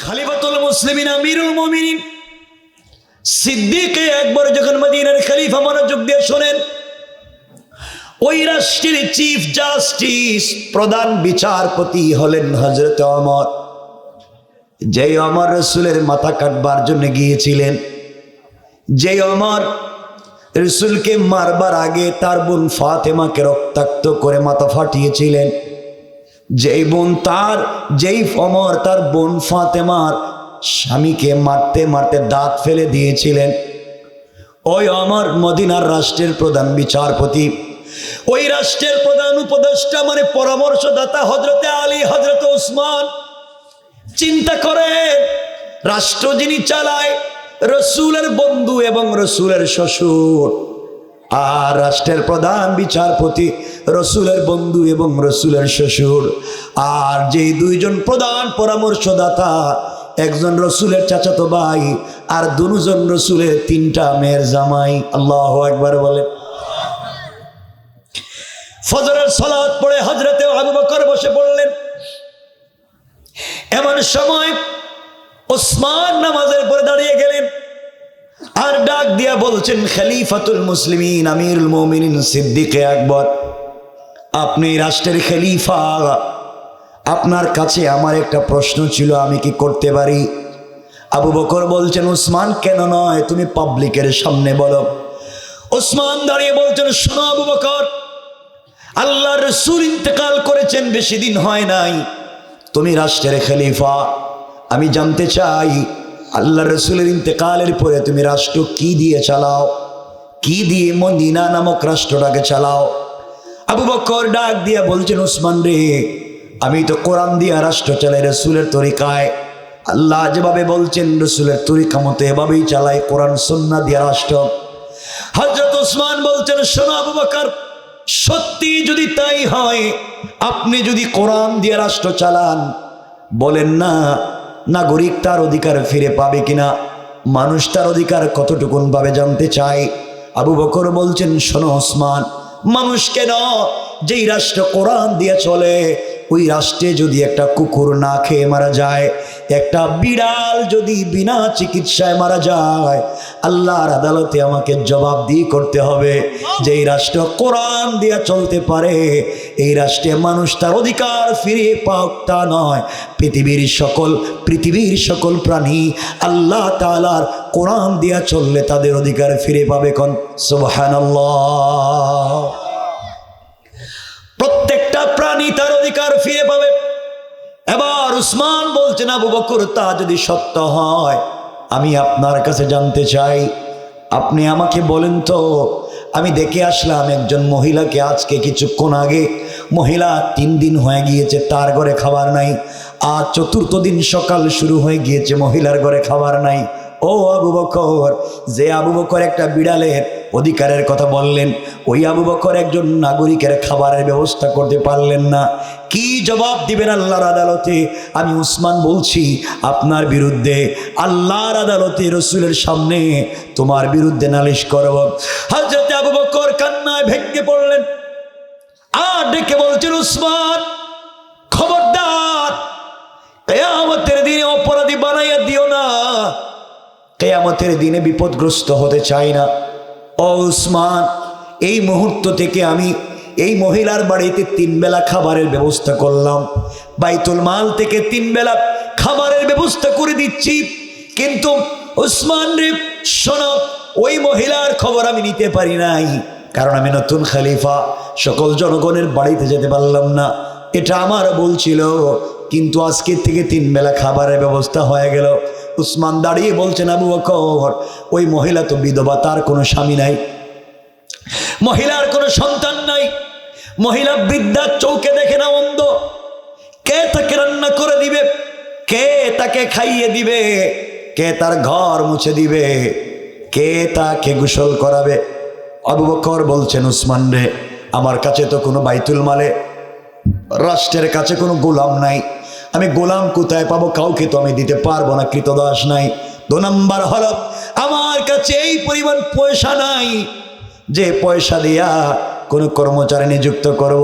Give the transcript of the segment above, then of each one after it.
খলিফাতুল মুসলিমিন আমিরুল মুমিনিন সিদ্দিক আকবর যখন মদিনার খলিফা মনোযোগ দিয়ে শোনেন, ওই রাষ্ট্রের চিফ জাস্টিস প্রধান বিচারপতি হলেন হযরত ওমর। যে ওমর রাসূলের মাথা কাটবার জন্য গিয়েছিলেন, যে ওমর রাসূলকে মারবার আগে তার বোন ফাতেমাকে রক্তাক্ত করে মাথা ফাটিয়েছিলেন, যেই ওমর তার বোন ফাতেমার স্বামীকে মারতে মারতে দাঁত ফেলে দিয়েছিলেন, ওই ওমর মদিনার রাষ্ট্রের প্রধান বিচারপতি, ওই রাষ্ট্রের প্রধান উপদেষ্টা মানে পরামর্শদাতা হযরতে আলী, হযরতে ওসমান। চিন্তা করেন, রাষ্ট্র যিনি চালায় রসুলের বন্ধু এবং রসুলের শ্বশুর, আর রাষ্ট্রের প্রধান বিচারপতি রসুলের বন্ধু এবং রসুলের শ্বশুর, আর যেই দুইজন প্রধান পরামর্শদাতা, একজন রসুলের চাচাতো ভাই আর দুজন রসুলের তিনটা মেয়ের জামাই। আল্লাহু আকবার বলে। ফজরের সালাত পড়ে হযরতে আবু বকর বসে পড়লেন। এমন সময় ওসমান নামাজের পরে দাঁড়িয়ে গেলেন আর ডাক দিয়া বলছেন, খলিফাতুল মুসলিমিন আমিরুল মুমিনিন সিদ্দিক আকবর, আপনি রাষ্ট্রের খলিফা, আপনার কাছে আমার একটা প্রশ্ন ছিল, আমি কি করতে পারি? আবু বকর বলছেন, ওসমান কেন নয়, তুমি পাবলিকের সামনে বলো। ওসমান দাঁড়িয়ে বলছেন, শোনো আবু বকর, আল্লাহর রাসূল ইন্তেকাল করেছেন, বেশি দিন হয় নাই, তুমি রাষ্ট্রের খলিফা, আমি জানতে চাই আল্লাহর রাসূলের ইন্তেকালের পরে তুমি রাষ্ট্র কি দিয়ে চালাও, কি দিয়ে মদিনা নামক রাষ্ট্রটাকে চালাও? আবু বকর ডাক দিয়া বলছেন, ওসমান রে, আমি তো কোরআন দিয়া রাষ্ট্র চালাই, রাসূলের তরিকায়, আল্লাহ যেভাবে বলছেন রাসূলের তরিকা মতো এভাবেই চালাই, কোরআন সুন্নাহ দিয়া রাষ্ট্র। হযরত ওসমান বলছেন, শোনো আবু বকর, সত্যি যদি তাই হয়, আপনি যদি কোরআন দিয়ে রাষ্ট্র চালান, বলেন না নাগরিক তার অধিকার ফিরে পাবে কিনা, মানুষ তার অধিকার কতটুকুন ভাবে জানতে চায়। আবু বকর বলছেন, শোনো ওসমান, মানুষ কেন, যেই রাষ্ট্র কোরআন দিয়ে চলে, ওই রাষ্ট্রে যদি একটা কুকুর না খেয়ে মারা যায়, একটা বিড়াল যদি বিনা চিকিৎসায় মারা যায়, আল্লাহর আদালতে আমাকে জবাবদিহি করতে হবে। যেই রাষ্ট্র কোরআন দিয়ে চলতে পারে, এই রাষ্ট্রে মানুষ তার অধিকার ফিরে পাক তা নয়, পৃথিবীর সকল প্রাণী আল্লাহ তাআলার কোরআন দিয়ে চললে তাদের অধিকার ফিরে পাবে। কোন সুবহানাল্লাহ। প্রত্যেকটা প্রাণী তার অধিকার ফিরে পাবে। এবার উসমান বলছেন, আবু বকর, তা যদি সত্য হয়, আমি আপনার কাছে জানতে চাই, আপনি আমাকে বলেন তো, আমি দেখে আসলাম একজন মহিলাকে আজকে কিছুক্ষণ আগে, মহিলা 3 দিন হয়ে গিয়েছে তার ঘরে খাবার নাই, আজ 4র্থ দিন সকাল শুরু হয়ে গিয়েছে মহিলার ঘরে খাবার নাই। ও আবু বকর, যে আবু বকর একটা বিড়ালের অধিকারের কথা বললেন, ওই আবু বকর একজন নাগরিকের খাবারের ব্যবস্থা করতে পারলেন না, কি জবাব দিবেন আল্লাহর আদালতে? আমি উসমান বলছি, আপনার বিরুদ্ধে আল্লাহর আদালতে রাসূলের সামনে তোমার বিরুদ্ধে নালিশ করব। হযরত আবু বকর কান্নায় ভেঙে পড়লেন আর ডেকে বলছেন, উসমান, খবরদার, কিয়ামতের দিনে অপরাধী বানাইয়া দিও না, কিয়ামতের দিনে বিপদগ্রস্ত হতে চাই না। ও উসমান, এই মুহূর্ত থেকে আমি এই মহিলার বাড়িতে 3 বেলা খাবারের ব্যবস্থা করলাম, বাইতুল মাল থেকে 3 বেলা খাবারের ব্যবস্থা করে দিচ্ছি, কিন্তু উসমান রে শোনো, ওই মহিলার খবর আমি নিতে পারি নাই, কারণ আমি নতুন খলিফা, সকল জনগণের বাড়িতে যেতে পারলাম না, এটা আমার ভুল ছিল, কিন্তু আজকের থেকে 3 বেলা খাবারের ব্যবস্থা হয়ে গেল। উসমান দাঁড়িয়ে বলছেন, আবু বকর, ওই মহিলা তো বিধবা, তার কোনো স্বামী নাই, মহিলার কোনো সন্তান নাই, মহিলা বৃদ্ধা, চৌকে দেখে না, অন্ধ, কে তাকে রান্না করে দিবে, কে তাকে খাইয়ে দিবে, কে তার ঘর মুছে দিবে, কে তাকে গোসল করাবে? আবু বকর বলছেন, উসমান রে, আমার কাছে তো কোনো বাইতুল মালে রাষ্ট্রের কাছে কোনো গোলাম নাই, আমি গোলাম কোথায় পাবো? কাউকে তো আমি দিতে পারবো না, কৃতদাস নাই। 2 নম্বর হলো, আমার কাছে এই পরিমাণ পয়সা নাই যে পয়সা দিয়া কোনো কর্মচারী নিযুক্ত করব,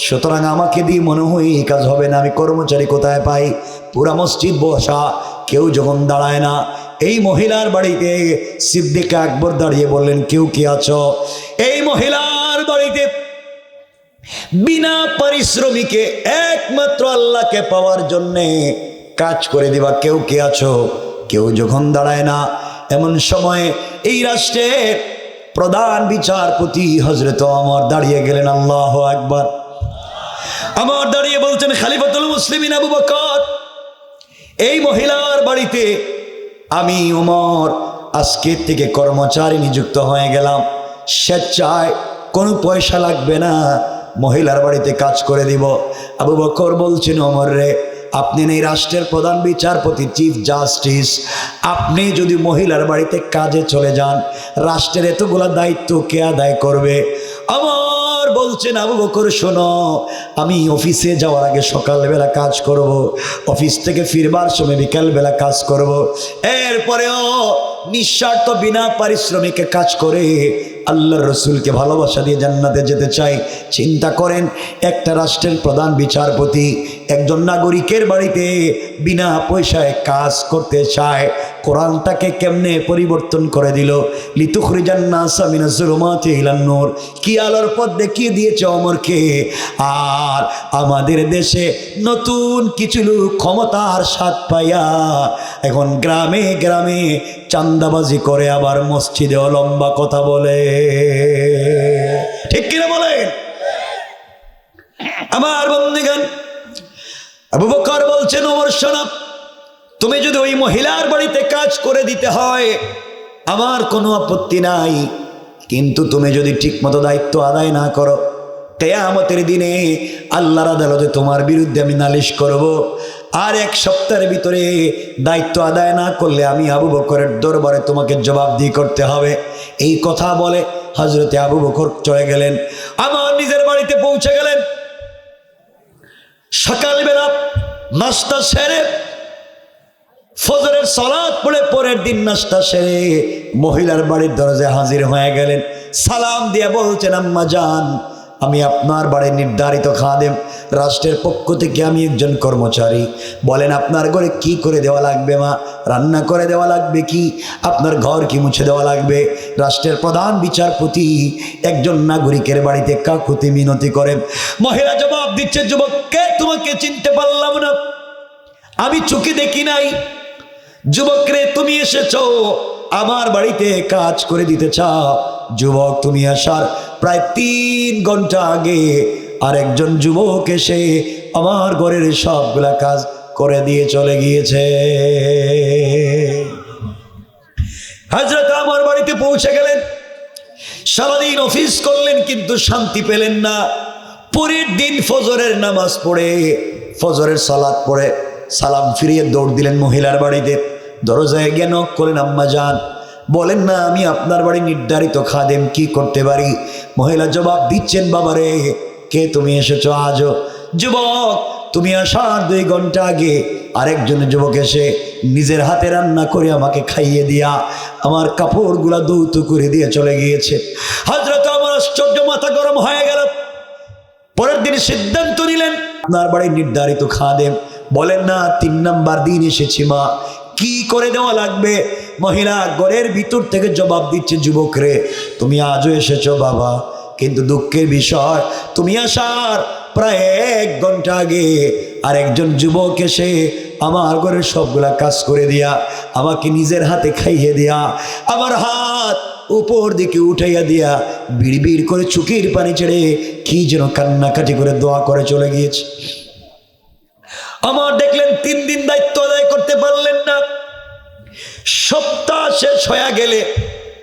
সুতরাং আমাকে দিয়ে মনে হয় এই কাজ হবে না, আমি কর্মচারী কোথায় পাই? পুরা মসজিদ বসা, কেউ যখন দাঁড়ায় না, এই মহিলার বাড়িতে সিদ্দিক আকবর দাঁড়িয়ে বললেন, কেউ কি আছো? এই মহিলার বাড়িতে বিনা পারিশ্রমিকে একমাত্র আল্লাহকে পাওয়ার জন্যে কাজ করে দিবা কেউ কি আছো? কেউ যখন দাঁড়ায় না, এমন সময় এই রাষ্ট্রের প্রধান বিচারপতি হযরত ওমর দাঁড়িয়ে গেলেন। আল্লাহু আকবার। ওমর দাঁড়িয়ে বলছেন, খলিফাতুল মুসলিমিন আবু বকর, এই মহিলার বাড়িতে আমি ওমর আজকের থেকে কর্মচারী নিযুক্ত হয়ে গেলাম। স্বেচ্ছায় কোনো পয়সা লাগবে না, মহিলার বাড়িতে কাজ করে দিব। আবু বকর বলছেন, ওমর রে, আপনি এই রাষ্ট্রের প্রধান বিচারপতি, চিফ জাস্টিস, আপনি যদি মহিলার বাড়িতে কাজে চলে যান, রাষ্ট্রের এতগুলা দায়িত্ব কে আদায় করবে? আমার বলছেন, আবু বকর শোনো, আমি অফিসে যাওয়ার আগে সকালবেলা কাজ করব, অফিস থেকে ফিরবার সময় বিকালবেলা কাজ করব, এরপরেও নিঃস্বার্থ বিনা পারিশ্রমিকে কাজ করে আল্লাহর রসুলকে ভালোবাসা দিয়ে জান্নাতে যেতে চাই। চিন্তা করেন, একটা রাষ্ট্রের প্রধান বিচারপতি একজন নাগরিকের বাড়িতে বিনা পয়সায় কাজ করতে চায়। কোরআনটাকে কেমনে পরিবর্তন করে দিল, লিতুখরিজান নাসা মিনাজ যুলুমাতি ইলান নূর, কি আলোর পথ দেখিয়ে দিয়েছে ওমরকে। আর আমাদের দেশে নতুন কিছু লোক ক্ষমতার স্বাদ পাইয়া এখন গ্রামে গ্রামে চান্দাবাজি করে, আবার মসজিদেও লম্বা কথা বলে। ঠিক কিনা বলেন আমার বন্ধুগণ? আবু বকর বলছেন, ওমর শোনো, তুমি যদি ওই মহিলার বাড়িতে কাজ করে দিতে হয় আমার কোনো আপত্তি নাই, কিন্তু তুমি যদি ঠিকমতো দায়িত্ব আদায় না করো, কিয়ামতের দিনে আল্লাহর আদালতে তোমার বিরুদ্ধে আমি নালিশ করব। আর এক সপ্তাহের ভিতরে দায়িত্ব আদায় না করলে আমি আবু বকরের দরবারে তোমাকে জবাবদিহি করতে হবে। এই কথা বলে হযরতে আবু বকর চলে গেলেন। আমার নিজের বাড়িতে পৌঁছে গেলেন। সকালবেলা নাস্তা সেরে, ফজরের সালাত পড়ে পরের দিন নাস্তা সেরে মহিলার বাড়ির দরজায় হাজির হয়ে গেলেন। সালাম দিয়ে বলছেন, আম্মা জান, আমি আপনার বাড়ির নির্ধারিত খাদেম, রাষ্ট্রের পক্ষ থেকে আমি একজন কর্মচারী। বলেন আপনার ঘরে কি করে দেওয়া লাগবে? মা, রান্না করে দেওয়া লাগবে কি? আপনার ঘর কি মুছে দেওয়া লাগবে? রাষ্ট্রের প্রধান বিচারপতি একজন নাগরিকের বাড়িতে কাকুতি মিনতি করেন। মহিলা জবাব দিচ্ছে, যুবক, কে? তোমাকে চিনতে পারলাম না, আমি চোখে দেখি নাই। যুবক রে, তুমি এসেছো আমার বাড়িতে কাজ করে দিতে চাও? যুবক, তুমি আসার প্রায় 3 ঘন্টা আগে আরেকজন যুবক এসে আমার ঘরের সবগুলা কাজ করে দিয়ে চলে গিয়েছে। হযরত আমার বাড়িতে পৌঁছে গেলেন। সারাদিন অফিস করলেন কিন্তু শান্তি পেলেন না। পরের দিন ফজরের নামাজ পড়ে, ফজরের সালাত পড়ে সালাম ফিরিয়ে দৌড় দিলেন মহিলার বাড়িতে। দরজায় গিয়ে নক করলেন, আম্মা জান, বলেন না আমি আপনার বাড়ি নির্ধারিত খাদেম, কি করতে পারি? মহিলা জবাব দিচ্ছেন, বাবারে, কে তুমি এসেছো আজও? যুবক, তুমি আসার 2 ঘন্টা আগে আরেকজন যুবক এসে নিজের হাতে রান্না করে আমাকে খাইয়ে দিয়া আমার কাপড়গুলা দৌত করে দিয়ে চলে গিয়েছে। হযরত আমার আশ্চর্য, মাথা গরম হয়ে গেল। পরের দিন সিদ্ধান্ত নিলেন, আপনার বাড়ির নির্ধারিত খাদেম। বলেন না 3 নাম্বার দিন এসেছি মা, কি করে দেওয়া লাগবে? মহিলা ঘরের ভিতর থেকে জবাব দিচ্ছে, যুবক রে, তুমি আজও এসেছো বাবা, কিন্তু দুঃখের বিষয়, তুমি আসার প্রায় 1 ঘন্টা আগে আরেকজন যুবক এসে আমার ঘরের সবগুলা কাজ করে দিয়া আমাকে নিজের হাতে খাইয়ে দিয়া আমার হাত উপর দিকে উঠাইয়া দিয়া বিড়বিড় করে চোখের পানি ছেড়ে কি যেন কান্নাকাটি করে দোয়া করে চলে গিয়েছে। আমার দেখলেন 3 দিন দায়িত্ব আদায় করতে পারলেন না। সপ্তাহ শেষ হয়ে গেলে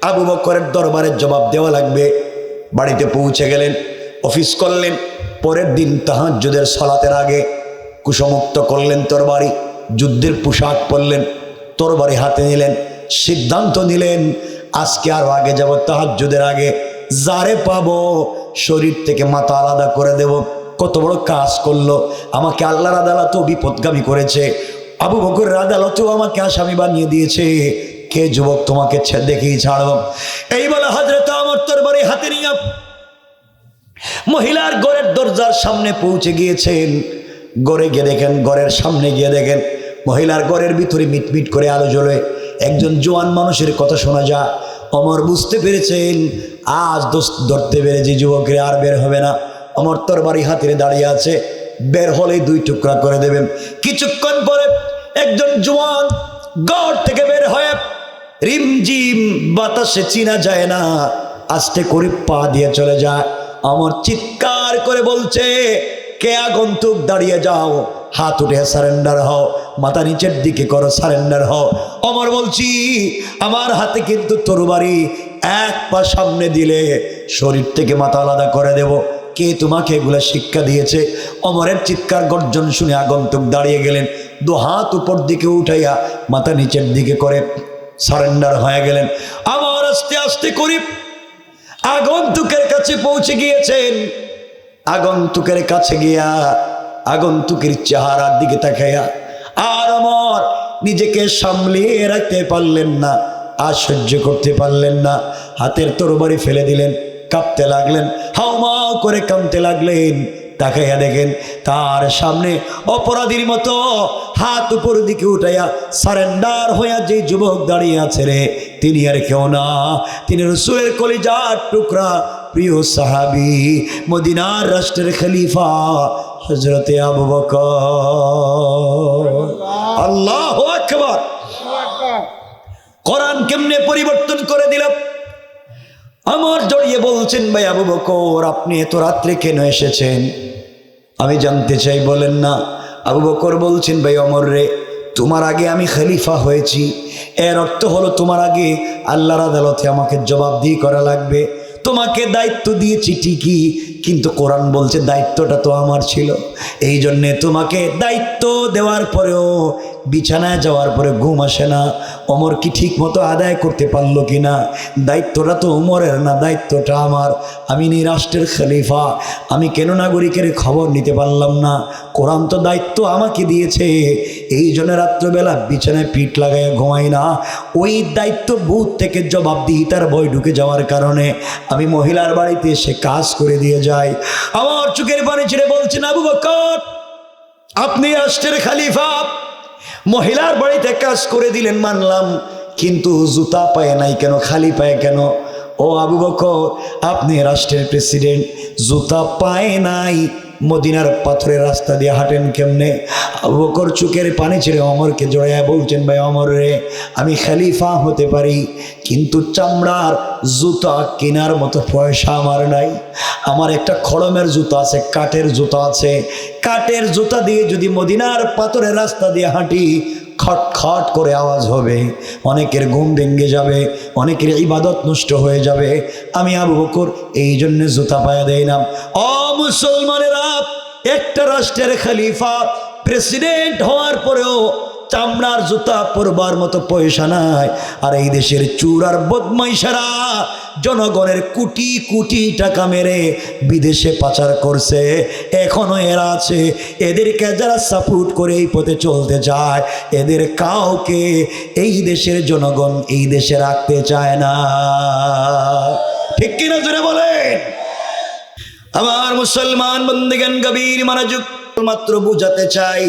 আবু বকরের দরবারে জবাব দেওয়া লাগবে। বাড়িতে পৌঁছে গেলেন, অফিস করলেন। পরের দিন তাহাজ্জুদের সালাতের আগে কুসমুক্ত করলেন তরবারি, যুদ্ধের পোশাক পরলেন, তরবারি হাতে নিলেন, সিদ্ধান্ত নিলেন আজকে আরো আগে যাব, তাহাজ্জুদের আগে যারে পাবো শরীর থেকে মাথা আলাদা করে দেব। কত বড় কাজ করলো, আমাকে আল্লাহর আদালতেও বিপদগামী করেছে, আবু বকরের আদালতেও আমাকে আসামি বানিয়ে দিয়েছে। কে যুবক, তোমাকে দেখেই ছাড়ব। এই বলে হযরত ওমর তরবারি হাতে নিয়ে মহিলার ঘরের দরজার সামনে পৌঁছে গিয়েছেন। ঘরে গিয়ে দেখেন, ঘরের সামনে গিয়ে দেখেন মহিলার ঘরের ভিতরে মিটমিট করে আলো জ্বলে একজন জোয়ান মানুষের কথা শোনা যায়। ওমর বুঝতে পেরেছেন আজ ধরতে পেরেছি যুবকের আর বের হবে না। ওমর তরবারি হাতে দাঁড়িয়ে আছে, বের হলেই 2 টুকরা করে দেবেন। কিছুক্ষণ পরে একজন জোয়ান ঘর থেকে বের হয়ে রিমঝিম বাতাসে চিনা যায় না আস্তে করে পা দিয়ে চলে যায়। ওমর চিৎকার করে বলছে, কে আগন্তুক দাঁড়িয়ে যাও, হাত উঠে সারেন্ডার হও, মাথা নিচের দিকে করো, সারেন্ডার হও। ওমর বলছি আমার হাতে কিন্তু তরবারি, এক পা সামনে দিলে শরীর থেকে মাথা আলাদা করে দেব। কে তোমাকে এগুলা শিক্ষা দিয়েছে? ওমরের চিৎকার গর্জন শুনে আগন্তুক দাঁড়িয়ে গেলেন, 2 হাত উপর দিকে উঠাইয়া মাথা নিচের দিকে করে সারেন্ডার হয়ে গেলেন। আবার আস্তে আস্তে করে আগন্তুকের কাছে পৌঁছে গিয়েছেন। আগন্তুকের কাছে গিয়া আগন্তুকের চেহারার দিকে তাকাইয়া আর ওমর নিজেকে সামলিয়ে রাখতে পারলেন না, আর সহ্য করতে পারলেন না, হাতের তরবারি ফেলে দিলেন, কাঁপতে লাগলেন, হাউমাউ করে কাঁপতে লাগলেন। তাকাইয়া দেখেন তার সামনে অপরাধীর মতো হাত উপর দিকে উঠাইয়া সারেন্ডার হইয়া যে যুবক দাঁড়িয়ে আছে রে, তিনি আর কেউ না, তিনি রাসূলের কলিজার টুকরা প্রিয় সাহাবী, মদিনার রাষ্ট্রের খলিফা হযরতে আবু বকর। আল্লাহু আকবার। কোরআন কেমনে পরিবর্তন করে দিল। আমার জড়িয়ে বলছেন, ভাই আবু বকর আপনি এত রাত্রে কেন এসেছেন? আমি জানতে চাই, বলেন না। আবু বকর বলছেন, ভাই ওমর রে, তোমার আগে আমি খলিফা হয়েছি, এর অর্থ হলো তোমার আগে আল্লাহর আদালতে আমাকে জবাবদিহি করা লাগবে। তোমাকে দায়িত্ব দিয়েছি ঠিকই, কিন্তু কোরআন বলছে দায়িত্বটা তো আমার ছিল। এই জন্যে তোমাকে দায়িত্ব দেওয়ার পরেও বিছানায় যাওয়ার পরে ঘুম আসে না। ওমর কি ঠিক মতো আদায় করতে পারলো কি না? দায়িত্বটা তো ওমরের না, দায়িত্বটা আমার। আমি এই রাষ্ট্রের খলিফা, আমি কেন নাগরিকের খবর নিতে পারলাম না? কোরআন তো দায়িত্ব আমাকে দিয়েছে, এই জন্য রাত্রবেলা বিছানায় পিঠ লাগাইয়া ঘুমাই না। ওই দায়িত্ব বুথ থেকে জবাবদিহিতার ভয় ঢুকে যাওয়ার কারণে আমি মহিলার বাড়িতে এসে কাজ করে দিয়ে যাই। আমার চোখের পানি ছেড়ে বলছেন, আবু বকর আপনি রাষ্ট্রের খলিফা, মহিলার বাড়িতে কাজ করে দিলেন মানলাম, কিন্তু জুতা পায় নাই কেন, খালি পায় কেন? ও আবু বকর আপনি রাষ্ট্রের প্রেসিডেন্ট, জুতা পায় নাই, মদিনার পাথরের রাস্তা দিয়ে হাঁটেন কেমনে? আবু বকর চোখের পানি ছেড়ে ওমরকে জড়াইয়া বলছেন, ভাই ওমর রে, আমি খলিফা হতে পারি, কিন্তু চামড়ার জুতা কেনার মতো পয়সা আমার নাই। আমার একটা খড়মের জুতা আছে, কাঠের জুতা আছে, কাঠের জুতা দিয়ে যদি মদিনার পাথরের রাস্তা দিয়ে হাঁটি, খট খট করে আওয়াজ হবে, অনেকের ঘুম ভেঙে যাবে, অনেকের ইবাদত নষ্ট হয়ে যাবে। আমি আবু বকর এই জন্য জুতা পায়ে দেই না। ও মুসলমানেরা, একটা রাষ্ট্রের খলিফা প্রেসিডেন্ট হওয়ার পরেও চামড়ার জুতা পরবার মতো পয়সা নাই। আর এই দেশের চুর আর বদমাইশেরা জনগণের কোটি কোটি টাকা মেরে বিদেশে পাচার করছে, এখনো এরা আছে। এদেরকে যারা সাপোর্ট করে এই পথে চলতে চায়, এদের কাউকে এই দেশের জনগণ এই দেশে রাখতে চায় না। ঠিক কিনা জোরে বলেন? আমার মুসলমান বন্দেগান গভীর মনোযোগ, মাত্র বুঝাতে চাই,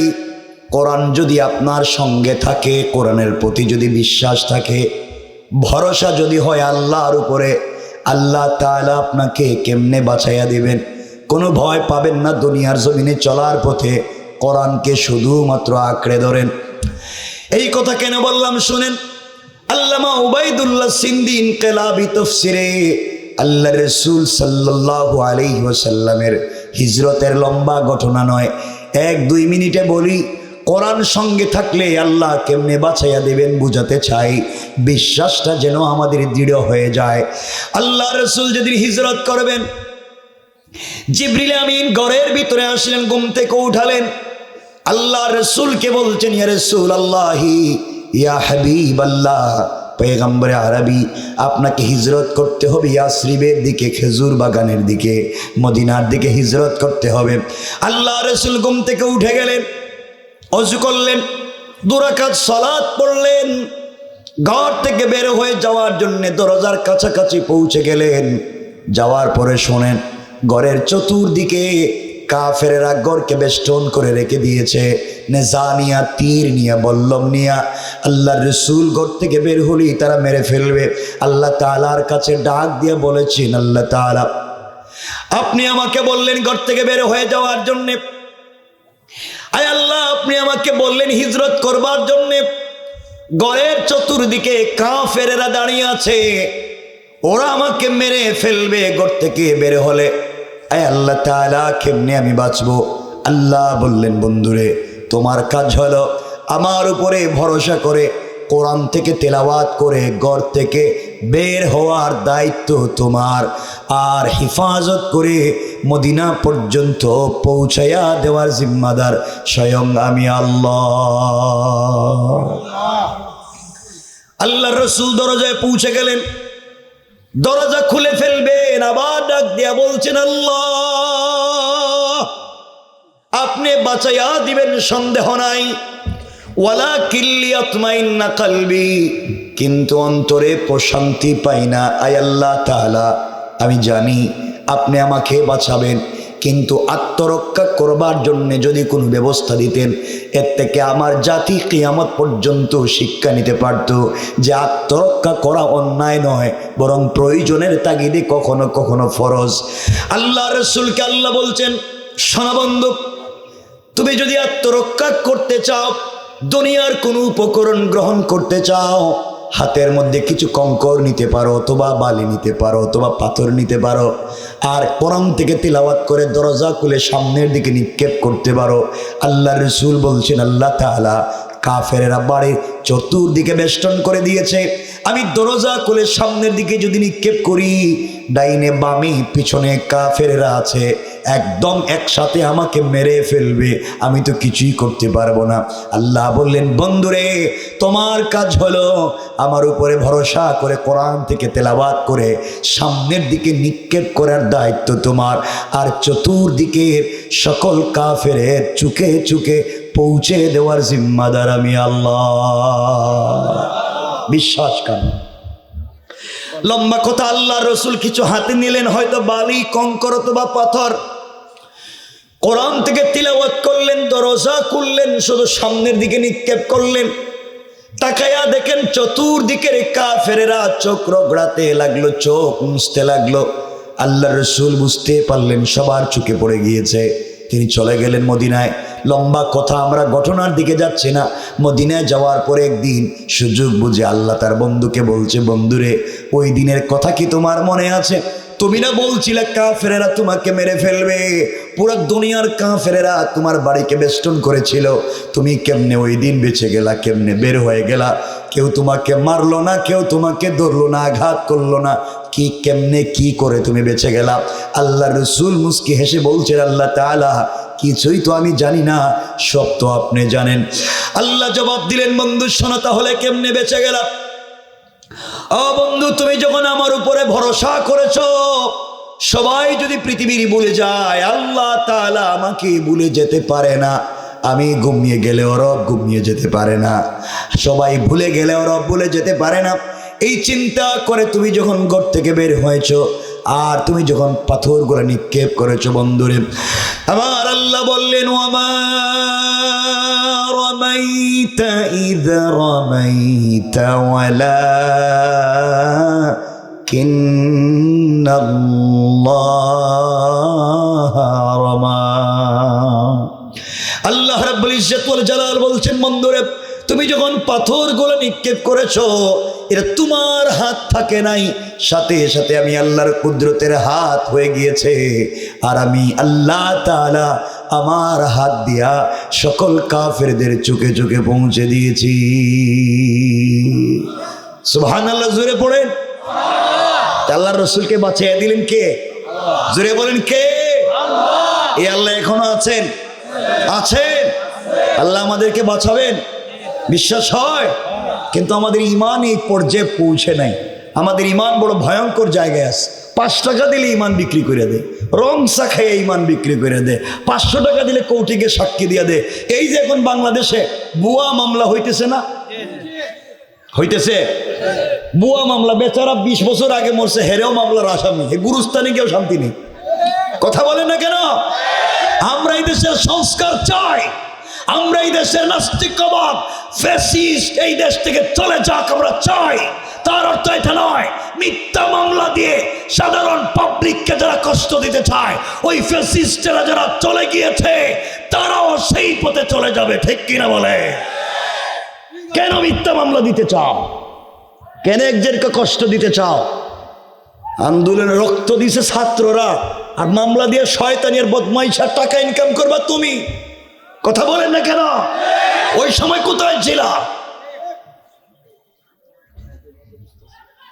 কোরআন যদি আপনার সঙ্গে থাকে, কোরআনের প্রতি যদি বিশ্বাস থাকে, ভরসা যদি হয় আল্লাহর উপরে, আল্লাহ তাআলা আপনাকে কেমনে বাঁচাইয়া দিবেন। কোনো ভয় পাবেন না। দুনিয়ার জমিনে চলার পথে কোরআনকে শুধুমাত্র আঁকড়ে ধরেন। এই কথা কেন বললাম শুনেন। আল্লামা উবাইদুল্লাহ সিন্দি ইনকিলাবি তাফসিরে আল্লাহ রাসূল সাল্লাল্লাহু আলাইহি ওয়াসাল্লামের হিজরতের লম্বা ঘটনা নয়, 1-2 মিনিটে বলি, কোরআন সঙ্গে থাকলে আল্লাহ কেমনে বাঁচাইয়া দেবেন বুঝাতে চাই, বিশ্বাসটা যেন আমাদের দৃঢ় হয়ে যায়। আল্লাহ রাসূল যেদিন হিজরত করবেন, জিবরিল আমিন ঘরের ভিতরে আসলেন, ঘুম থেকে উঠালেন, আল্লাহ রাসূলকে বলছেন, ইয়া রাসূলুল্লাহি ইয়া হাবিবাল্লাহ, পয়গম্বরে আরবি, আপনাকে হিজরত করতে হবে ইয়াসরিবের দিকে, খেজুর বাগানের দিকে, মদিনার দিকে হিজরত করতে হবে। আল্লাহ রাসূল ঘুম থেকে উঠে গেলেন, ওযু করলেন, 2 রাকাত সালাত পড়লেন, ঘর থেকে বের হয়ে যাওয়ার জন্য দরজার কাছাকাছি পৌঁছে গেলেন। যাওয়ার পরে শোনেন ঘরের চতুর্দিকে কাফেরেরা গড়কে বেষ্টন করে রেখে দিয়েছে। নেজা নিয়া, তীর নিয়া, বল্লম নিয়া আল্লাহর রসুল ঘর থেকে বের হলেই তারা মেরে ফেলবে। আল্লাহ তাআলার কাছে ডাক দিয়ে বলেছেন, আল্লাহ তাআলা আপনি আমাকে বললেন ঘর থেকে বের হয়ে যাওয়ার জন্যে, আয় আল্লাহ আপনি আমাকে বললেন হিজরত করবার জন্যে, ঘরের চতুর্দিকে কাফেরেরা দাঁড়িয়ে আছে, ওরা আমাকে মেরে ফেলবে ঘর থেকে বের হলে। আয় আল্লাহ তাআলা কেমনে আমি বাঁচবো? আল্লাহ বললেন, বন্ধুরে তোমার কাজ হলো আমার উপরে ভরসা করে কোরআন থেকে তেলাওয়াত করে ঘর থেকে বের হওয়ার দায়িত্ব তোমার, আর হিফাজত করে মদিনা পর্যন্ত পৌঁছায়া দেওয়ার জিম্মাদার স্বয়ং আমি আল্লাহ। আল্লাহর রাসূল দরজায় পৌঁছে গেলেন, দরজা খুলে ফেলবেন, আবার ডাক দিয়া বলছেন, আল্লাহ আপনি বাঁচাইয়া দিবেন সন্দেহ নাই, ওয়ালাকিন লিয়াতমাইন্না কলবি, কিন্তু অন্তরে প্রশান্তি পাই না। আয় আল্লাহ তাআলা আমি জানি আপনি আমাকে বাঁচাবেন, কিন্তু আত্মরক্ষা করবার জন্য যদি কোনো ব্যবস্থা দিতেন, এর থেকে আমার জাতি কিয়ামত পর্যন্ত শিক্ষা নিতে পারত যে আত্মরক্ষা করা অন্যায় নয়, বরং প্রয়োজনের তাগিদে কখনো কখনো ফরজ। আল্লাহ রাসূলকে আল্লাহ বলছেন, শোনো বন্ধু, তুমি যদি আত্মরক্ষা করতে চাও, দুনিয়ার কোনো উপকরণ গ্রহণ করতে চাও, হাতের মধ্যে কিছু কঙ্কর নিতে পারো, অথবা বালি নিতে পারো, অথবা পাথর নিতে পারো, আর কোরআন থেকে তিলাওয়াত করে দরজা খুলে সামনের দিকে নিক্ষেপ করতে পারো। আল্লাহ রাসূল বলছেন, আল্লাহ তাআলা কাফেরেরা বাড়ির চতুর্দিকে বেষ্টন করে দিয়েছে, আমি দরজা খুলে সামনের দিকে যদি নিক্ষেপ করি, ডাইনে বামে পিছনে কাফেরেরা আছে, একদম একসাথে আমাকে মেরে ফেলবে, আমি তো কিছুই করতে পারবো না। আল্লাহ বললেন, বন্ধুরে তোমার কাজ হলো আমার উপরে ভরসা করে কোরআন থেকে তেলাওয়াত করে সামনের দিকে নিক্ষেপ করার দায়িত্ব তোমার, আর চতুর্দিকের সকল কাফেরের চুকে চুকে পৌঁছে দেওয়ার জিম্মাদার আমি আল্লাহ। বিশ্বাস করেন? লম্বা কথা, আল্লাহ রসুল কিছু হাতে নিলেন, হয়তো বালি, কঙ্কর অথবা পাথর, কোরআন থেকে তিলাওয়াত করলেন, দরজা খুললেন, শুধু সামনের দিকে নিক্ষেপ করলেন। তাকায়া দেখেন চতুর্দিকের কাফেরেরা চোখ রগড়াতে লাগলো, চোখ মুছতে লাগলো। আল্লাহ রসুল বুঝতে পারলেন সবার চোখে পড়ে গিয়েছে, তিনি চলে গেলেন মদিনায়। লম্বা কথা, আমরা ঘটনার দিকে যাচ্ছি না। মদিনায় যাওয়ার পরে একদিন সুযোগ বুঝে আল্লাহ তার বন্ধুকে বলছে, বন্ধুরে ওই দিনের কথা কি তোমার মনে আছে? তুমি না বলছিলে কাফেরেরা তোমাকে মেরে ফেলবে, পুরো দুনিয়ার কাফেরেরা তোমার বাড়িকে বেষ্টন করেছিল, তুমি কেমনে ওই দিন বেঁচে গেলা, কেমনে বের হয়ে গেলা? কেউ তোমাকে মারলো না, কেউ তোমাকে ধরলো না, আঘাত করলো না, কি কেমনে কি করে তুমি বেঁচে গেলা? আল্লাহ রসুল মুস্কি হেসে বলছেন, আল্লাহ তাআলা কিছুই তো আমি জানি না, সব তো আপনি জানেন। আল্লাহ জবাব দিলেন, বন্ধু শোনো তাহলে কেমনে বেঁচে গেলাম। ও বন্ধু, তুমি যখন আমার উপরে ভরসা করেছো, সবাই যদি পৃথিবীর ভুলে যায়, আল্লাহ তাআলা আমাকে ভুলে যেতে পারে না। আমি ঘুমিয়ে গেলেও রব ঘুমিয়ে যেতে পারে না, সবাই ভুলে গেলেও রব ভুলে যেতে পারে না। এই চিন্তা করে তুমি যখন ঘর থেকে বের হয়েছো, আর তুমি যখন পাথরগুলো নিক্ষেপ করেছো, বন্ধুরে আমার আল্লাহ বললেন, ওয়ামা রামাইতা ইয রামাইতা ওয়ালাকিন্নাল্লাহা রামা। আল্লাহ রাব্বুল ইজ্জত ওয়াল জালাল বলছেন, বন্ধুরে তুমি যখন পাথরগুলো নিক্ষেপ করেছো, এটা তোমার হাত থাকে নাই, সাথে সাথে আমি আল্লাহর কুদরতের হাত হয়ে গিয়েছে, আর আমি আল্লাহ তাআলা আমার হাত দিয়া সকল কাফেরদের চোখে চোখে পৌঁছে দিয়েছি। সুবহানাল্লাহ, জোরে পড়েন। আল্লাহর রাসূলকে বাঁচিয়ে দিলেন কে? জোরে বলেন কে? এই আল্লাহ এখনো আছেন? আছেন। আল্লাহ আমাদেরকে বাঁচাবেন, বিশ্বাস হয়, কিন্তু আমাদের ইমান এই পর্যায়ে পৌঁছে নাই। আমাদের ইমান বড় ভয়ঙ্কর জায়গায় আছে। 5 টাকা দিলে ইমান বিক্রি করে দেয়, রং চা খাইয়ে ইমান বিক্রি করে দেয়, 500 টাকা দিলে কৌটিকে সাক্ষী দিয়ে দেয়। এই যে এখন বাংলাদেশে বুয়া মামলা হইতেছে না, হইতেছে বুয়া মামলা, বেচারা 20 বছর আগে মরছে, হেরেও মামলার আসামি, গুরুস্থানে কেউ শান্তি নেই। কথা বলে না কেন? আমরা এই দেশের সংস্কার চাই, আমরা এই দেশের নাস্তিকবাদ ফ্যাসিস্ট এই দেশ থেকে চলে যাক আমরা চাই। তার অর্থ এটা নয় মিথ্যা মামলা দিয়ে সাধারণ পাবলিককে যারা কষ্ট দিতে চায়, ওই ফ্যাসিস্টেরা যারা চলে গিয়েছে তারাও সেই পথে চলে যাবে। ঠিক কিনা বলে? কেন মিথ্যা মামলা দিতে চাও? কেন একজনকে কষ্ট দিতে চাও? আন্দোলনে রক্ত দিছে ছাত্ররা, আর মামলা দিয়ে শয়তানের বদমাইশার টাকা ইনকাম করবা তুমি। কথা বলেন না কেন? ওই সময় কোথায় ছিলা?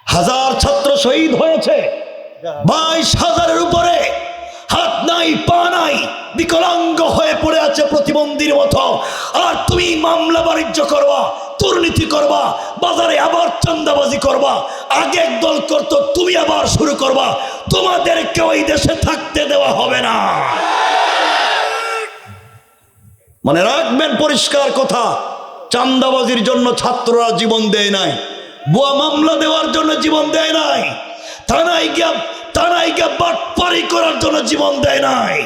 হাজার ছাত্র শহীদ হয়েছে, 22,000-এর উপরে হাত নাই পা নাই বিকলাঙ্গ হয়ে পড়ে আছে প্রতিবন্ধীর মতো। আর তুমি মামলা বাণিজ্য করবা, দুর্নীতি করবা, বাজারে আবার চাঁদাবাজি করবা। আগে একদল করতো, তুমি আবার শুরু করবা। তোমাদেরকে ওই দেশে থাকতে দেওয়া হবে না। মনে রাখবেন পরিষ্কার কথা, চাঁদাবাজির জন্য ছাত্ররা জীবন দেয় নাই, বুয়া মামলা দেওয়ার জন্য জীবন দেয় নাই, থানায় গিয়া বাটপারি করার জন্য জীবন দেয় নাই।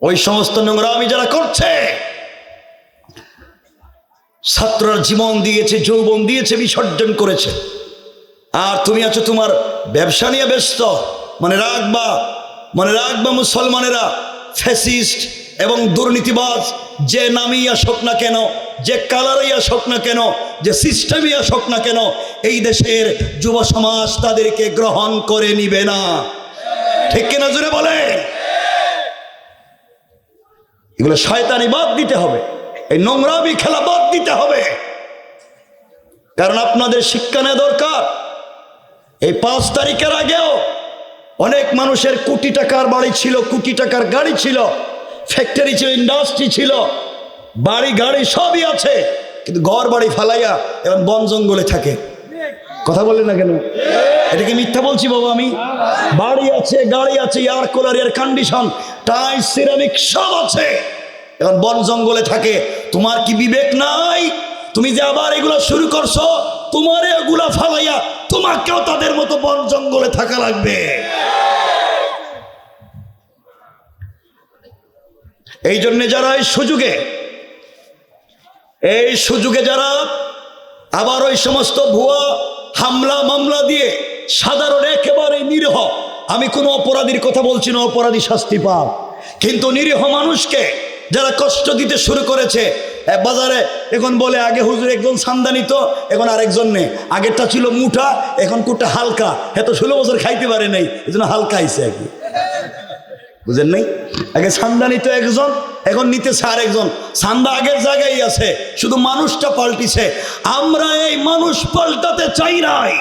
ওই সমস্ত নোংরামি যারা করছে, ছাত্ররা জীবন দিয়েছে, যৌবন দিয়েছে, বিসর্জন করেছে। আর তুমি আছো তোমার ব্যবসা নিয়ে ব্যস্ত। মনে রাখবা মুসলমানেরা, ফ্যাসিস্ট এবং দুর্নীতিবাজ যে নামই আসুক না কেন, যে কালারই আসুক না কেন, যে সিস্টেমই আসুক না কেন, এই দেশের যুব সমাজ তাদেরকে গ্রহণ করে নিবে না। ঠিক কিনা জোরে বলে? এগুলো শয়তানি বাদ দিতে হবে, এই নোংরামি খেলা বাদ দিতে হবে। কারণ আপনাদের শিক্ষা নেওয়া দরকার। এই 5 তারিখের আগেও অনেক মানুষের কোটি টাকার বাড়ি ছিল, কোটি টাকার গাড়ি ছিল, ফ্যাক্টরি ছিল, ইন্ডাস্ট্রি ছিল, বাড়ি গাড়ি সবই আছে, কিন্তু ঘর বাড়ি ফালাইয়া এবং বন জঙ্গলে থাকে। কথা বলেন না কেন? এটা কি মিথ্যা বলছি বাবা? আমি বাড়ি আছে, গাড়ি আছে, air cooler, air condition, tiles, ceramic সব আছে, এখন বন জঙ্গলে থাকে। তোমার কি বিবেক নাই? তুমি যে আবার এগুলো শুরু করছো, তোমার এগুলা ফালাইয়া তোমাকেও তাদের মতো বন জঙ্গলে থাকা লাগবে। এই জন্য যারা এই সুযোগে যারা আবার ওই সমস্ত ভুয়া হামলা মামলা দিয়ে সাধারণ একেবারে নিরীহ, আমি কোনো অপরাধীর কথা বলছি না, অপরাধী শাস্তি পাক, কিন্তু নিরীহ মানুষকে যারা কষ্ট দিতে শুরু করেছে। বাজারে এখন বলে আগে হুজুর একজন চাঁদা নিত, এখন আরেকজন নেই। আগেরটা ছিল মুঠা, এখন কোটা হালকা। এত 16 বছর খাইতে পারে নাই, এই জন্য হালকা আইছে। আর কি বুঝেন নাই? আগে চাঁদা নিত একজন, এখন নিতেছে আরেকজন। চাঁদা আগের জায়গায় আছে, শুধু মানুষটা পাল্টিছে। আমরা এই মানুষ পাল্টাতে চাই নাই,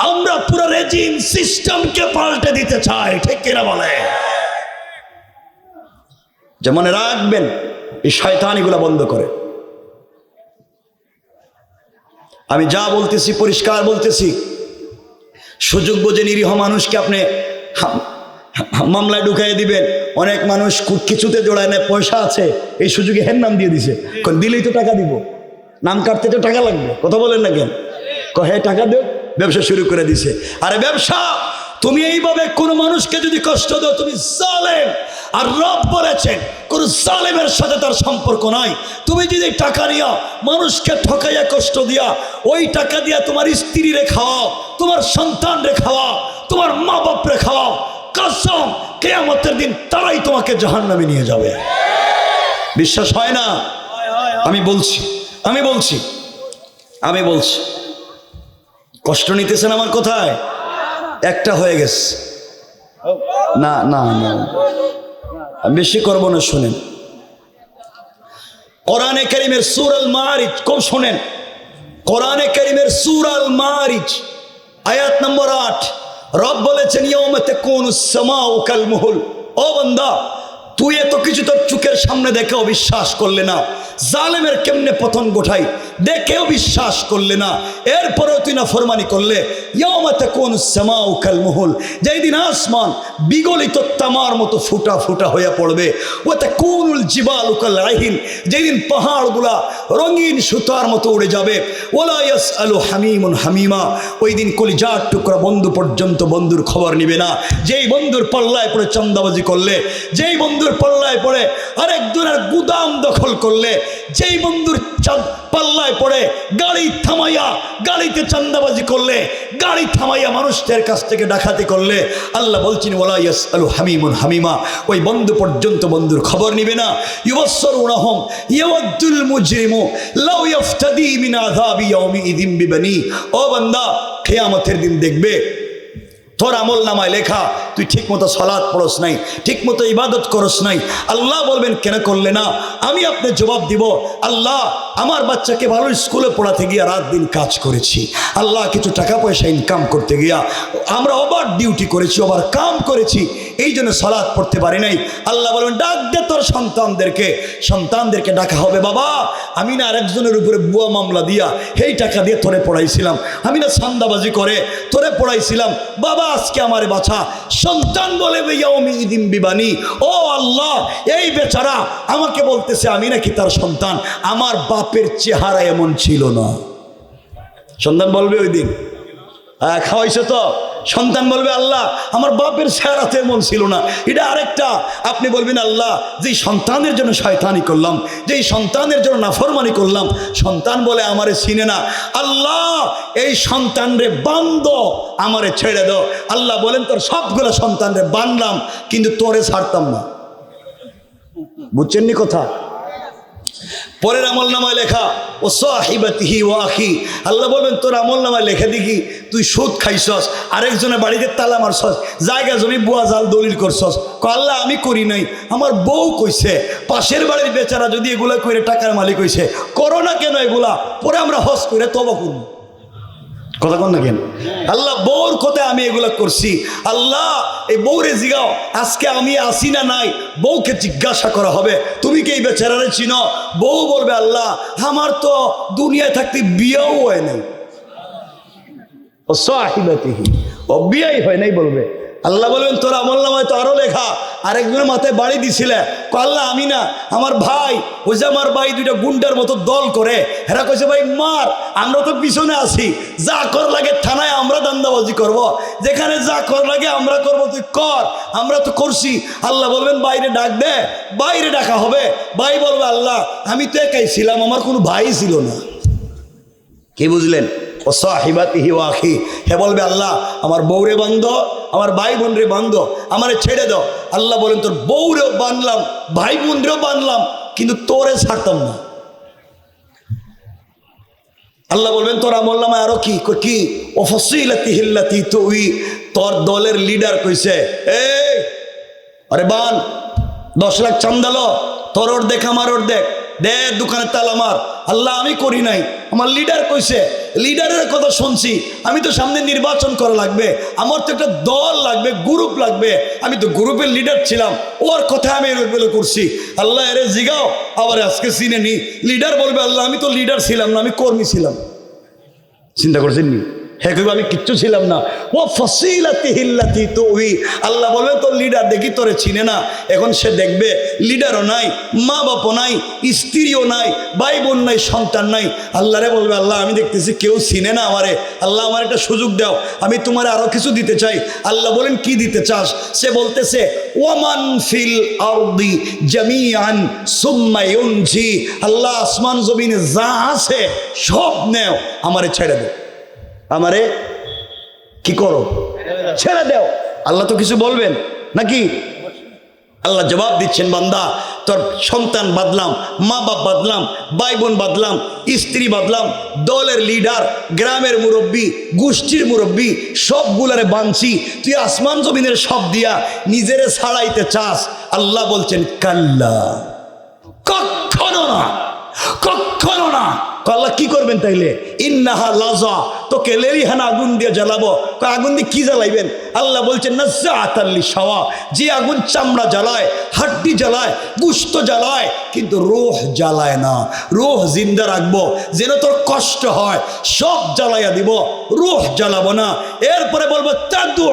আমরা পুরো রেজিম সিস্টেমকে পাল্টে দিতে চাই। ঠিক কিনা বলে? যে মনে রাখবেন, এই শয়তানিগুলা বন্ধ করে। আমি যা বলতেছি পরিষ্কার বলতেছি, সুযোগ বুঝে নিরীহ মানুষকে আপনি মামলায় ঢুকাই দিবেন। অনেক মানুষ কিছুতে জোড়ায় নেয়, পয়সা আছে, এই সুযোগে হের নাম দিয়ে দিছে, দিলেই তো টাকা দিব, নাম কাটতে তো টাকা লাগবে। কথা বলেন না কেন? হ্যাঁ টাকা দেও, ব্যবসা শুরু করে দিছে। আরে ব্যবসা, তুমি এইভাবে কোনো মানুষকে যদি কষ্ট দাও, তুমি জালেম। আর রব বলেছেন কোন জালেমের সাথে তার সম্পর্ক নাই। তুমি যদি টাকা নিয়া মানুষকে ঠকাইয়া কষ্ট দিয়া, ওই টাকা দিয়া তোমার স্ত্রী রে খাওয়াও, তোমার সন্তান রে খাওয়াও, তোমার মা বাপ রে খাওয়াও, কসম কিয়ামতের দিন তারাই তোমাকে জাহান্নামে নিয়ে যাবে। বিশ্বাস হয় না? আমি বলছি কষ্ট নিতেছেন আমার কথায়? একটা হয়ে গেছে। না না না, বেশি করবো না, শুনেন। কোরআনে কারীমের সূরা আল মাআরিজ, কোন শুনেন, কোরআনে কারীমের সূরা আল মাআরিজ আয়াত নম্বর 8, রব বলেছেন ইয়াউমা তাকুনুস সামাউ কাল মুহুল। ও বান্দা, তুই এত কিছু তোর চোখের সামনে দেখে অবিশ্বাস করলে না, জালেমের কেমনে পতন গোঠাই, দেখেও বিশ্বাস করলে না, এরপরেও তুই না ফরমানি করলে। ইয়াউমা তাকুনুস সামাউ কাল মুহুল, যেই দিন আসমান বিগলিত তামার মতো ফুটা ফুটা হয়ে পড়বে। ওয়া তাকুনুল জিবালু কাল আহিন, যেই দিন পাহাড়গুলা রঙিন সুতার মতো উড়ে যাবে। ওয়ালা ইয়াসআলু হামিমুন হামিমা, ওই দিন কলিজার টুকরা বন্ধু পর্যন্ত বন্ধুর খবর নিবে না। যেই বন্ধুর পাল্লায় পড়ে চান্দাবাজি করলে, যেই বন্ধুর পাল্লায় পড়ে আরেকজনের গুদাম দখল করলে, যেই বন্ধুর পাল্লায় পড়ে গাড়ি থামাইয়া গাড়িতে চান্দাবাজি করলে, গাড়ি থামাইয়া মানুষদের কাছ থেকে ডাকাতি করলে, আল্লাহ বলছেন ওয়ালা ইয়াসআলু হামিমুন হামিমা, ওই বন্ধু পর্যন্ত বন্ধুর খবর নিবে না। ইউবাসসিরুনহুম ইয়াওয়াদ্দুল মুজরিমু লাউ ইফতাদি মিন আযাবি ইয়াউমিইযিন বিবানি। ও বান্দা, কিয়ামতের দিন দেখবে তোর আমল নামায় লেখা তুই ঠিক মতো সালাত পড়স নাই, ঠিক মতো ইবাদত করস নাই। আল্লাহ বলবেন কেন করলে না? আমি আপনি জবাব দিব, আল্লাহ আমার বাচ্চাকে ভালো স্কুলে পড়াতে গিয়া রাত দিন কাজ করেছি, আল্লাহ কিছু টাকা পয়সা ইনকাম করতে গিয়া আমরা ওভার ডিউটি করেছি, ওভার কাম করেছি, এই জন্য সালাত পড়তে পারি নাই। আল্লাহ বলবেন ডাক দে তোর সন্তানদেরকে ডাকা হবে, বাবা আমি না আরেকজনের উপরে বুয়া মামলা দিয়া সেই টাকা দিয়ে তোরে পড়াইছিলাম, আমি না চান্দাবাজি করে তোরে পড়াইছিলাম, বাবা আজকে আমারে বাঁচা। সন্তান বলে ইয়াউমিইযিন বিবানি, ও আল্লাহ এই বেচারা আমাকে বলতেছে আমি নাকি তার সন্তান, আমার বাপের চেহারা এমন ছিল না। সন্তান বলবে ওই দিন খাওয়াইছো তো, সন্তান বলবে আল্লাহ আমার বাপের চেহারা তো এমন ছিল না। এটা আরেকটা, আপনি বলবেন আল্লাহ যেই সন্তানের জন্য শয়তানি করলাম, যেই সন্তানের জন্য নাফরমানি করলাম, সন্তান বলে আমারে চিনে না, আল্লাহ এই সন্তান রে বান্ধ, আমারে ছেড়ে দাও। আল্লাহ বলেন তোর সবগুলো সন্তান রে বানলাম, কিন্তু তোরে ছাড়তাম না। বুঝছেন নি কথা? পরের আমল নামায় লেখা ও সাহিবাতিহি ওয়া আখি, আল্লাহ বলবেন তোর আমল নামায় লেখা দেখি তুই সুদ খাইছস, আরেকজনের বাড়িতে তালা মারছস, জায়গা জমি বুয়া জাল দলিল করছস। আল্লাহ আমি করি নাই, আমার বউ কইছে, পাশের বাড়ির বেচারা যদি এগুলা কইরে টাকার মালিক হইছে, করো না কেন এগুলা, পরে আমরা হজ করে তওবা করব। কথা কন না কেন? আল্লাহ বউর কথায় আমি এগুলা করছি, আল্লাহ এই বউরে জিগাও আজকে আমি আসি না নাই, বউকে জিজ্ঞাসা করা হবে তুমি কি এই বেচারারে চিনো? বউ বলবে আল্লাহ আমার তো দুনিয়ায় থাকতে বিয়েও হয় নাই, ও সাহিবাতিহি, ও বিয়েই হয় নাই বলবে। আল্লাহ বলবেন তোর আমল নামায় তো আরো লেখা, আরেকজনের মাথায় বাড়ি দিছিলে, আল্লাহ আমি না, আমার ভাই, ওই যে আমার ভাই দুইটা গুন্ডার মতো দল করে, এরা কইছে ভাই মার, আমরা তো পিছনে আছি, যা কর লাগে থানায় আমরা দান্দাবাজি করব, যেখানে যা কর লাগে আমরা করব, তুই কর, আমরা তো করছি। আল্লাহ বলবেন বাইরে ডাক দে, বাইরে ডাকা হবে, ভাই বলবে আল্লাহ আমি তো একাই ছিলাম, আমার কোনো ভাই ছিল না। কি বুঝলেন? ও সাহিবাতিহি ওয়া আখি, হে বলবে আল্লাহ আমার বউরে বান্ধ, আমার ভাই বোন রে বান্ধ, আমারে ছেড়ে দাও। আল্লাহ বলেন তোর বউরেও বানলাম, ভাই বোন রেও বানলাম, কিন্তু তোরে ছাড়তাম না। আল্লাহ বলবেন তোর আমল নামায় আরো কি কি ও ফাসিলাতিহি আল্লাতী তুই, তোর দলের লিডার কইছে এই আরে বান 10 লাখ চান্দালো, তোর ওর দেখ আমার ওর দেখ, দে দোকানে তালা মার। আল্লাহ আমি করি নাই, আমার লিডার কইছে, লিডারের কথা শুনছি, আমি তো সামনে নির্বাচন করা লাগবে, আমার তো একটা দল লাগবে, গ্রুপ লাগবে, আমি তো গ্রুপের লিডার ছিলাম, ওর কথা আমি এরকম করছি। আল্লাহ এরে জিগাও, আবার আজকে চিনে নি, লিডার বলবে আল্লাহ আমি তো লিডার ছিলাম না, আমি কর্মী ছিলাম। চিন্তা করছেন নি? হ্যাঁ আমি কিচ্ছু ছিলাম না। ও ফাসিলাতিহি আল্লাতী তুই, আল্লাহ বলবে তোর লিডার দেখি তোরে চিনে না, এখন সে দেখবে লিডারও নাই, মা বাপও নাই, স্ত্রীও নাই, ভাই বোন নাই, সন্তান নাই। আল্লাহরে বলবে আল্লাহ আমি দেখতেছি কেউ চিনে না আমারে, আল্লাহ আমার একটা সুযোগ দাও, আমি তোমার আরো কিছু দিতে চাই। আল্লাহ বলেন কি দিতে চাস? সে বলতেছে ওয়ামান ফিল আরদি জামিআন সুম্মা ইউনজি, আল্লাহ আসমান জমিনে যা আছে সব নেও, আমারে ছেড়ে দাও, আমারে কি করো ছেড়ে দাও। আল্লাহ তো কিছু বলবেন নাকি? আল্লাহ জবাব দিচ্ছেন বান্দা তোর সন্তান বাদলাম, মা বাপ বাদলাম, ভাই বোন বাদলাম, স্ত্রী বাদলাম, দলের লিডার, গ্রামের মুরব্বী, গোষ্ঠীর মুরব্বী, সবগুলারে বানছি, তুই আসমান জমিনের সব দিয়া নিজেরে ছাড়াইতে চাস? আল্লাহ বলছেন কাল্লা, কখনো না, কখনো না। আল্লাহ কি করবেন তাইলে? ইন্নাহা লাযা তোকে লেলিহান আগুন দিয়ে জ্বালাবো। আগুন দিয়ে কি জ্বালাইবেন? আল্লাহ বলছেন নাজ্জাআতাল লিশাওয়া, যে আগুন চামড়া জ্বালায়, হাড্ডি জ্বালায়, গোশত জ্বালায়, কিন্তু রূহ জ্বালায় না। রূহ জিন্দা রাখবো, যেন তোর কষ্ট হয় সব জ্বালাইয়া দিব, রূহ জ্বালাবো না। এরপরে বলবো তাদউ,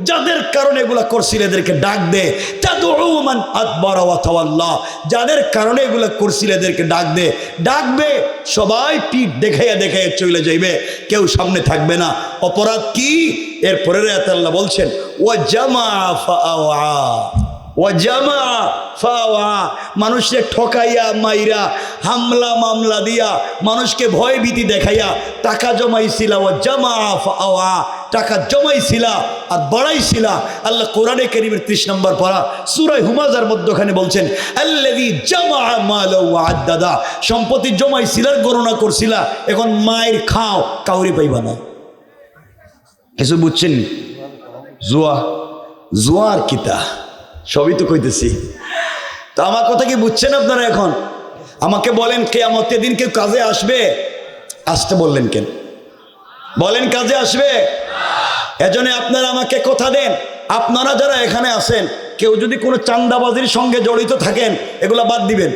যাদের কারণে এগুলা করছিল এদেরকে ডাক দে। তাদউ মান আদবারা ওয়া তাওয়াল্লা, যাদের কারণে এগুলা করছিল এদেরকে ডাক দে। ডাকবে, সবাই পিঠ দেখাইয়া দেখাইয়া চলে যাইবে, কেউ সামনে থাকবে না। অপরাধ কি? এরপরে আল্লাহ বলছেন ওয়া জামা ফাআওয়া, ওয়া জামা ফাওয়া, মানুষকে ঠকাইয়া মাইরা হামলা মামলা দিয়া মানুষকে ভয় ভীতি দেখাইয়া টাকা জমাইছিলা। ওয়া জামা ফাওয়া, টাকা জমাইছিলা আর বাড়াইছিলা। আল্লাহ কোরআনে কারীমের 30 নম্বর পারা সূরা হুমাযার মধ্যখানে বলছেন আল্লাযী জামা মালা ওয়া আদ্দাদা, সম্পত্তি জমাইছিলার গণনা করছিলা, এখন মায়ের খাও, কাউরি পাইবা না। কিছু বুঝছেন? জুয়া, জুয়ার কিতা সবই তো কইতেছি। তো আমার কথা কি বুঝছেন আপনারা? এখন আমাকে বলেন কিয়ামতের দিন কেউ কাজে আসবে? আসতে বললেন কেন? বলেন কাজে আসবে? এজন্য আপনারা আমাকে কথা দেন, আপনারা যারা এখানে আছেন কেউ যদি কোনো চাঁদাবাজির সঙ্গে জড়িত থাকেন এগুলা বাদ দিবেন।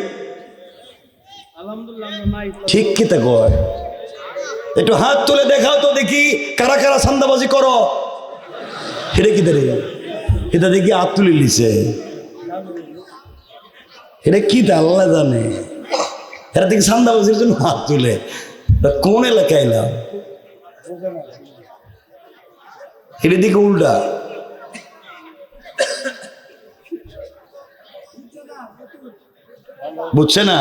ঠিক কি তা কয়? একটু হাত তুলে দেখাও তো দেখি কারা কারা চাঁদাবাজি করো। এটা কি দাঁড়িয়ে এটা দেখি হাত তুলে লিছে, এটা কি আল্লাহ জানে। এরা দেখি চাঁদাবাজির জন্য হাত তুলে। কোন এলাকায় এলাম? এটা দিকে উল্টা। বুঝছে না?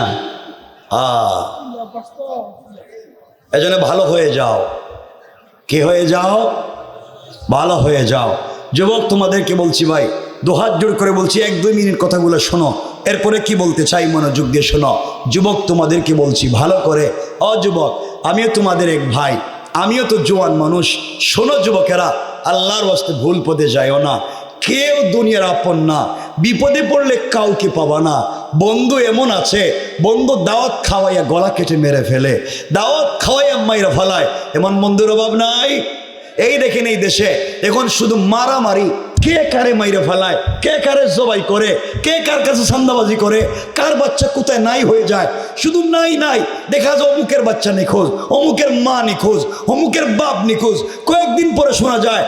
এজন্য ভালো হয়ে যাও। কে হয়ে যাও? ভালো হয়ে যাও। যুবক তোমাদেরকে বলছি ভাই, দুহাত জোড় করে বলছি 1-2 মিনিট কথাগুলো শোনো, এরপরে কি বলতে চাই মনোযোগ দিয়ে শোনো। যুবক তোমাদেরকে বলছি ভালো করে, যুবক আমিও তোমাদের এক ভাই, আমিও তো জোয়ান মানুষ। শোনো যুবকেরা, আল্লাহর ওয়াস্তে ভুল পথে যাইও না। কেউ দুনিয়ার আপন না, বিপদে পড়লে কাউকে পাবা না। বন্ধু এমন আছে, বন্ধু দাওয়াত খাওয়াইয়া গলা কেটে মেরে ফেলে, দাওয়াত খাওয়াইয়া মাইরা ফেলায়, এমন বন্ধুর অভাব নাই। এই দেখেন এই দেশে এখন শুধু মারামারি, কে কারে মাইরে ফেলায়, কে কারে জবাই করে, কে কার কাছে চাঁদাবাজি করে, কার বাচ্চা কোথায় নাই হয়ে যায়। শুধু নাই নাই দেখা যায় অমুকের বাচ্চা নিখোঁজ, অমুকের মা নিখোঁজ, অমুকের বাপ নিখোঁজ। কয়েকদিন পরে শোনা যায়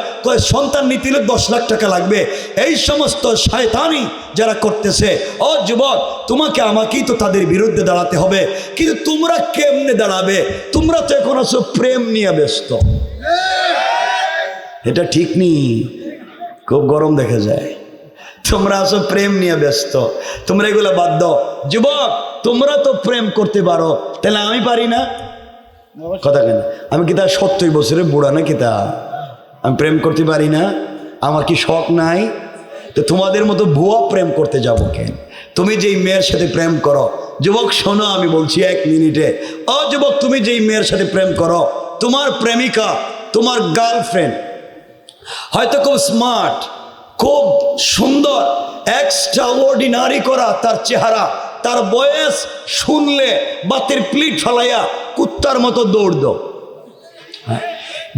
সন্তান নিতে হলে 10 লাখ টাকা লাগবে। এই সমস্ত শয়তানি যারা করতেছে, যুবক তোমাকে আমাকেই তো তাদের বিরুদ্ধে দাঁড়াতে হবে। কিন্তু তোমরা কেমনে দাঁড়াবে? তোমরা তো এখন আছো প্রেম নিয়ে ব্যস্ত। এটা ঠিক নেই, খুব গরম দেখা যায়। তোমরা আসো প্রেম নিয়ে ব্যস্ত, তোমরা এগুলো বাদ দাও। যুবক তোমরা তো প্রেম করতে পারো, তাহলে আমি পারি না? কথা কেন? আমি কি তা 70 বছরের বুড়া না কি তা? আমি প্রেম করতে পারি না? আমার কি শখ নাই? তো তোমাদের মতো ভুয়া প্রেম করতে যাব কেন? তুমি যেই মেয়ের সাথে প্রেম করো, যুবক শোনো আমি বলছি 1 মিনিটে, যুবক তুমি যেই মেয়ের সাথে প্রেম করো, তোমার প্রেমিকা, তোমার গার্লফ্রেন্ড হয়তো খুব স্মার্ট, খুব সুন্দর, এক্সট্রা অর্ডিনারি করা তার চেহারা, তার বয়স শুনলে বাতের প্লিট ফেলাইয়া কুত্তার মতো দৌড় দাও।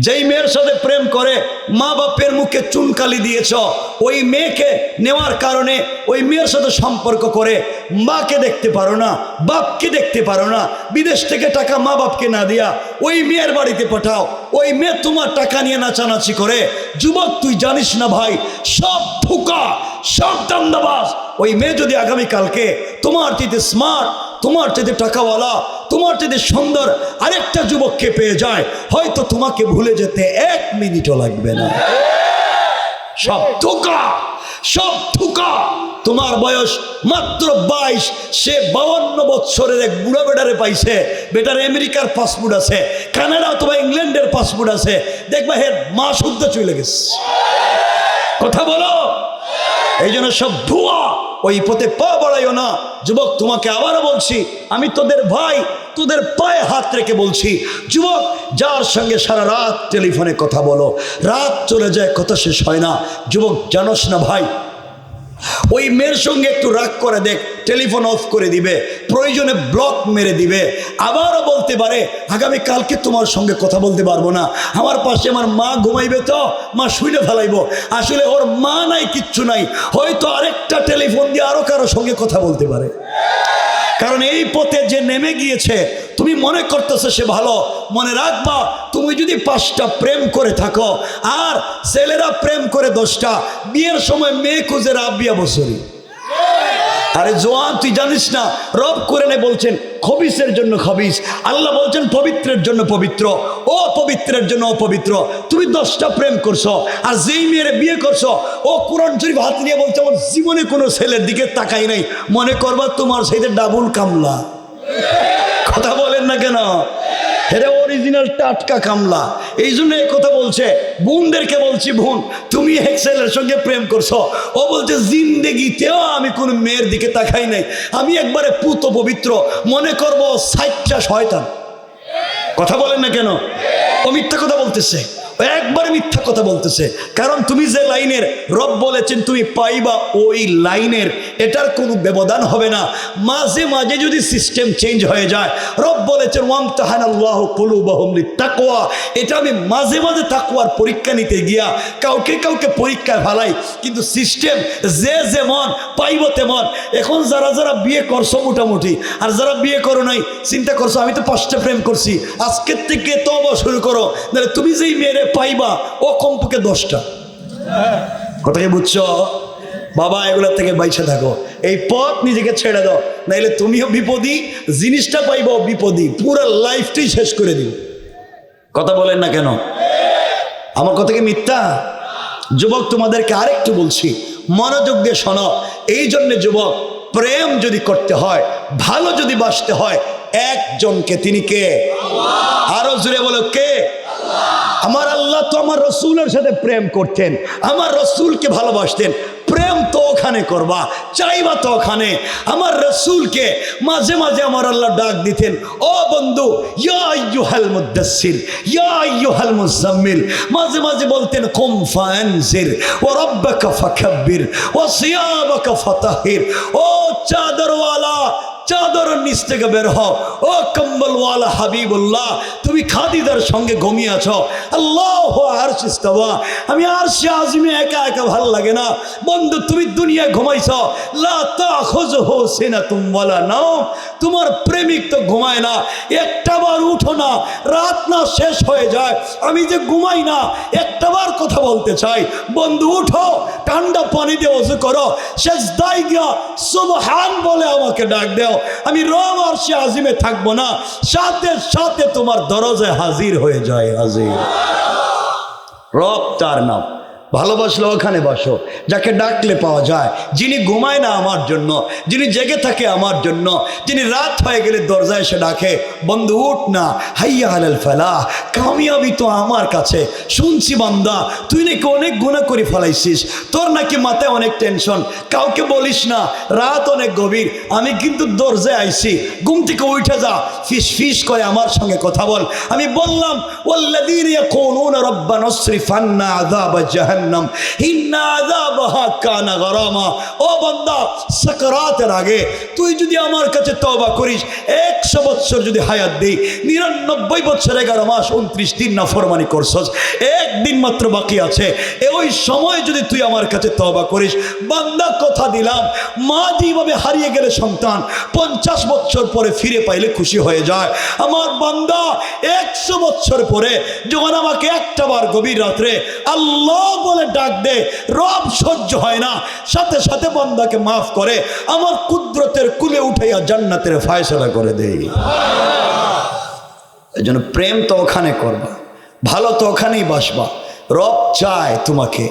যেই মেয়ের সাথে প্রেম করে মা বাপের মুখে চুনকালি দিয়েছ, ওই মেয়েকে নেওয়ার কারণে ওই মেয়ের সাথে সম্পর্ক করে মাকে দেখতে পারো না, বাপকে দেখতে পারো না, বিদেশ থেকে টাকা মা বাপকে না দিয়া ওই মেয়ের বাড়িতে পাঠাও, ওই মেয়ে তোমার টাকা নিয়ে নাচানাচি করে। যুবক তুই জানিস না ভাই, সব ধোঁকা, সব দান্দাবাজ। ওই মেয়ে যদি আগামীকালকে তোমার চাইতে স্মার্ট, তোমার চাইতে টাকাওয়ালা, তোমার চাইতে সুন্দর আরেকটা যুবককে পেয়ে যায়, হয়তো তোমাকে ভুলে যেতে 1 মিনিটও লাগবে না। সব ধোঁকা, সব ধোঁকা। তোমার বয়স মাত্র 22, সে 52 বছরের এক বুড়া বেটারে পাইছে। বেটার আমেরিকার পাসপোর্ট আছে, কানাডা অথবা ইংল্যান্ডের পাসপোর্ট আছে, দেখবা হে মা শুদ্ধ চলে গেছে। কথা বলো। এই জন্য সব ভুয়া, ওই পথে পা বাড়াইও না। যুবক তোমাকে আবারও বলছি, আমি তোদের ভাই, তোদের পায়ে হাত রেখে বলছি, যুবক যার সঙ্গে সারা রাত টেলিফোনে কথা বলো, রাত চলে যায় কথা শেষ হয় না। যুবক জানোস না ভাই, ওই মেয়ের সঙ্গে একটু রাগ করে দেখ, টেলিফোন অফ করে দিবে, প্রয়োজনে ব্লক মেরে দিবে। আবারও বলতে পারে আগামী কালকে তোমার সঙ্গে কথা বলতে পারবো না, আমার পাশে আমার মা ঘুমাইবে, তো মা শুইলে ফেলাইবো। আসলে ওর মা নাই, কিচ্ছু নাই, হয়তো আরেকটা টেলিফোন দিয়ে আরো কারো সঙ্গে কথা বলতে পারে। কারণ এই পথে যে নেমে গিয়েছে, তুমি মনে করতেছো সে ভালো, মনে রাখবা তুমি যদি 5টা প্রেম করে থাকো আর ছেলেরা প্রেম করে 10টা, বিয়ের সময় মেয়ে খুঁজে রাবিয়া বছরই। আরে জোয়ান, তুই জানিস না রব কোরআনে বলছেন খবিসের জন্য খবিস, আল্লাহ বলছেন পবিত্রের জন্য পবিত্র, ও পবিত্রের জন্য অপবিত্র। তুমি 10টা প্রেম করছো, আর যেই মেয়ের বিয়ে করছো ও কোরআন শরীফ হাত নিয়ে বলছে আমার জীবনে কোনো ছেলের দিকে তাকাই নাই, মনে করবা তোমার সেইটা ডাবল কামলা। কথা বলেন না কেন? এটা অরিজিনাল টাটকা কামলা। এই জন্য এই কথা বলছে। বোনদেরকে বলছি, বোন তুমি এক ছেলের সঙ্গে প্রেম করছো, ও বলছে জিন্দেগিতেও আমি কোনো মেয়ের দিকে তাকাই নাই, আমি একবারে পুত পবিত্র, মনে করবো 60টা শয়তান। কথা বলেন না কেন? ও মিথ্যা কথা বলতেছে, একবার মিথ্যা কথা বলতেছে। কারণ তুমি যে লাইনের রব বলেছেন তুমি পাইবা ওই লাইনের, এটার কোনো ব্যবধান হবে না। মাঝে মাঝে যদি সিস্টেম চেঞ্জ হয়ে যায়, রব বলেছেন ওয়ামতাহানাল্লাহু কুলুবাহুম লিত্তাকওয়া, এটা আমি মাঝে মাঝে তাকওয়ার পরীক্ষা নিতে গিয়া কাউকে কাউকে পরীক্ষায় ফেলাই, কিন্তু সিস্টেম যে যেমন পাইব তেমন। এখন যারা যারা বিয়ে করছো মোটামুটি, আর যারা বিয়ে করো নাই চিন্তা করছো আমি তো 5টা প্রেম করছি, আজকের থেকে তওবা শুরু করো, নাহলে তুমি যেই মেয়েরে পাইবা ও কমপক্ষে 10টা। কথা কি বুঝছো বাবা? এগুলোর থেকে বাইচে থাকো, এই পথ নিজেকে ছেড়ে দাও, নাইলে তুমিও বিপদী, জিনিসটা পাইবা বিপদী, পুরো লাইফটাই শেষ করে দিও। কথা বলেন না কেন? আমার কথা কি মিথ্যা? যুবক তোমাদেরকে আরেকটু বলছি, মনোযোগ দিয়ে শোনো। এই জন্য যুবক, প্রেম যদি করতে হয়, ভালো যদি বাসতে হয়, একজনকে, তিনি কে? আরো জোরে বলো, কে? আমার আল্লাহ তো আমার রসুলের সাথে প্রেম করতেন, আমার রসুলকে ভালোবাসতেন। প্রেম তো ওখানে করবা, চাইবা তো ওখানে। আমার রসুলকে মাঝে মাঝে আমার আল্লাহ ডাক দিতেন, ও বন্ধু, ইয়া আইয়ুহাল মুদ্দাসসির, ইয়া আইয়ুহাল মুজাম্মিল। মাঝে মাঝে বলতেন কুম ফানজির ওয়া রাব্বাকা ফাকাব্বির ওয়া সিয়াবাকা ফাতাহির। ও চাদরওয়ালা, চাদরের নিচ থেকে বের হও। ও কম্বলওয়ালা হাবিবুল্লাহ, তুমি খাদিজার সঙ্গে ঘুমিয়ে আছো। আল্লাহু আরশ ইস্তাওয়া, আমি আরশে আজিমে একা একা ভালো লাগে না। বন্ধু তুমি দুনিয়ায় ঘুমাইছো, লা তাখুযুহু সিনাতুম ওয়ালা নাওম, তোমার প্রেমিক তো ঘুমায় না, একটাবার উঠো না, রাত না শেষ হয়ে যায় আমি যে ঘুমাই না, একটাবার কথা বলতে চাই। বন্ধু উঠো, ঠান্ডা পানি দিয়ে ওযু করো, সিজদায় গিয়া সুবহান বলে আমাকে ডাক দাও, আমি রব আরশে আজিমে থাকবো না, সাথে সাথে তোমার দরজায় হাজির হয়ে যায়। হাজির রব, তার নাম। ভালোবাসলে ওখানে বসো, যাকে ডাকলে পাওয়া যায়, যিনি ঘুমায় না আমার জন্য, যিনি জেগে থাকে আমার জন্য, যিনি রাত হয়ে গেলে দরজায় এসে ডাকে, বন্ধু উঠ না, হাইয়া আলাল ফালাহ, কামিয়াবি তো আমার কাছে। শুনছি বান্দা তুই নাকি অনেক গুনাহ করে ফেলাইছিস, তোর নাকি মাথায় অনেক টেনশন, কাউকে বলিস না, রাত অনেক গভীর, আমি কিন্তু দরজায় আইছি, ঘুম থেকে উঠে যা, ফিস ফিস করে আমার সঙ্গে কথা বল। আমি বললাম ওয়াল্লাযীনা ইয়াকুলুনা রাব্বানা ইসরিফ আন্না আযাবা জাহান্নাম ইন্না আযাবাহা কানা গরামা। ও বান্দা, সাকরাতের আগে তুই যদি আমার কাছে তওবা করিস, 100 বছর যদি হায়াত দেই, 99 বছর 11 মাস 29 দিন নাফরমানি করছস, একদিন মাত্র বাকি আছে, ওই সময় যদি তুই আমার কাছে তওবা করিস, বান্দা কথা দিলাম, মা যেভাবে হারিয়ে গেলে সন্তান 50 বছর পরে ফিরে পাইলে খুশি হয়ে যায়, আমার বান্দা 100 বছর পরে যখন আমাকে একটাবার গভীর রাত্রে আল্লাহ বলে ডাক দে, রব সহ্য হয় না, সাথে সাথে বান্দাকে মাফ করে আমার কুদরতের কুলে উঠাইয়া জান্নাতের ফয়সালা করে দেই। এই জন্য প্রেম তো ওখানে করবা, ভালো তো ওখানেই বাসবা। রব চায় তোমাকে,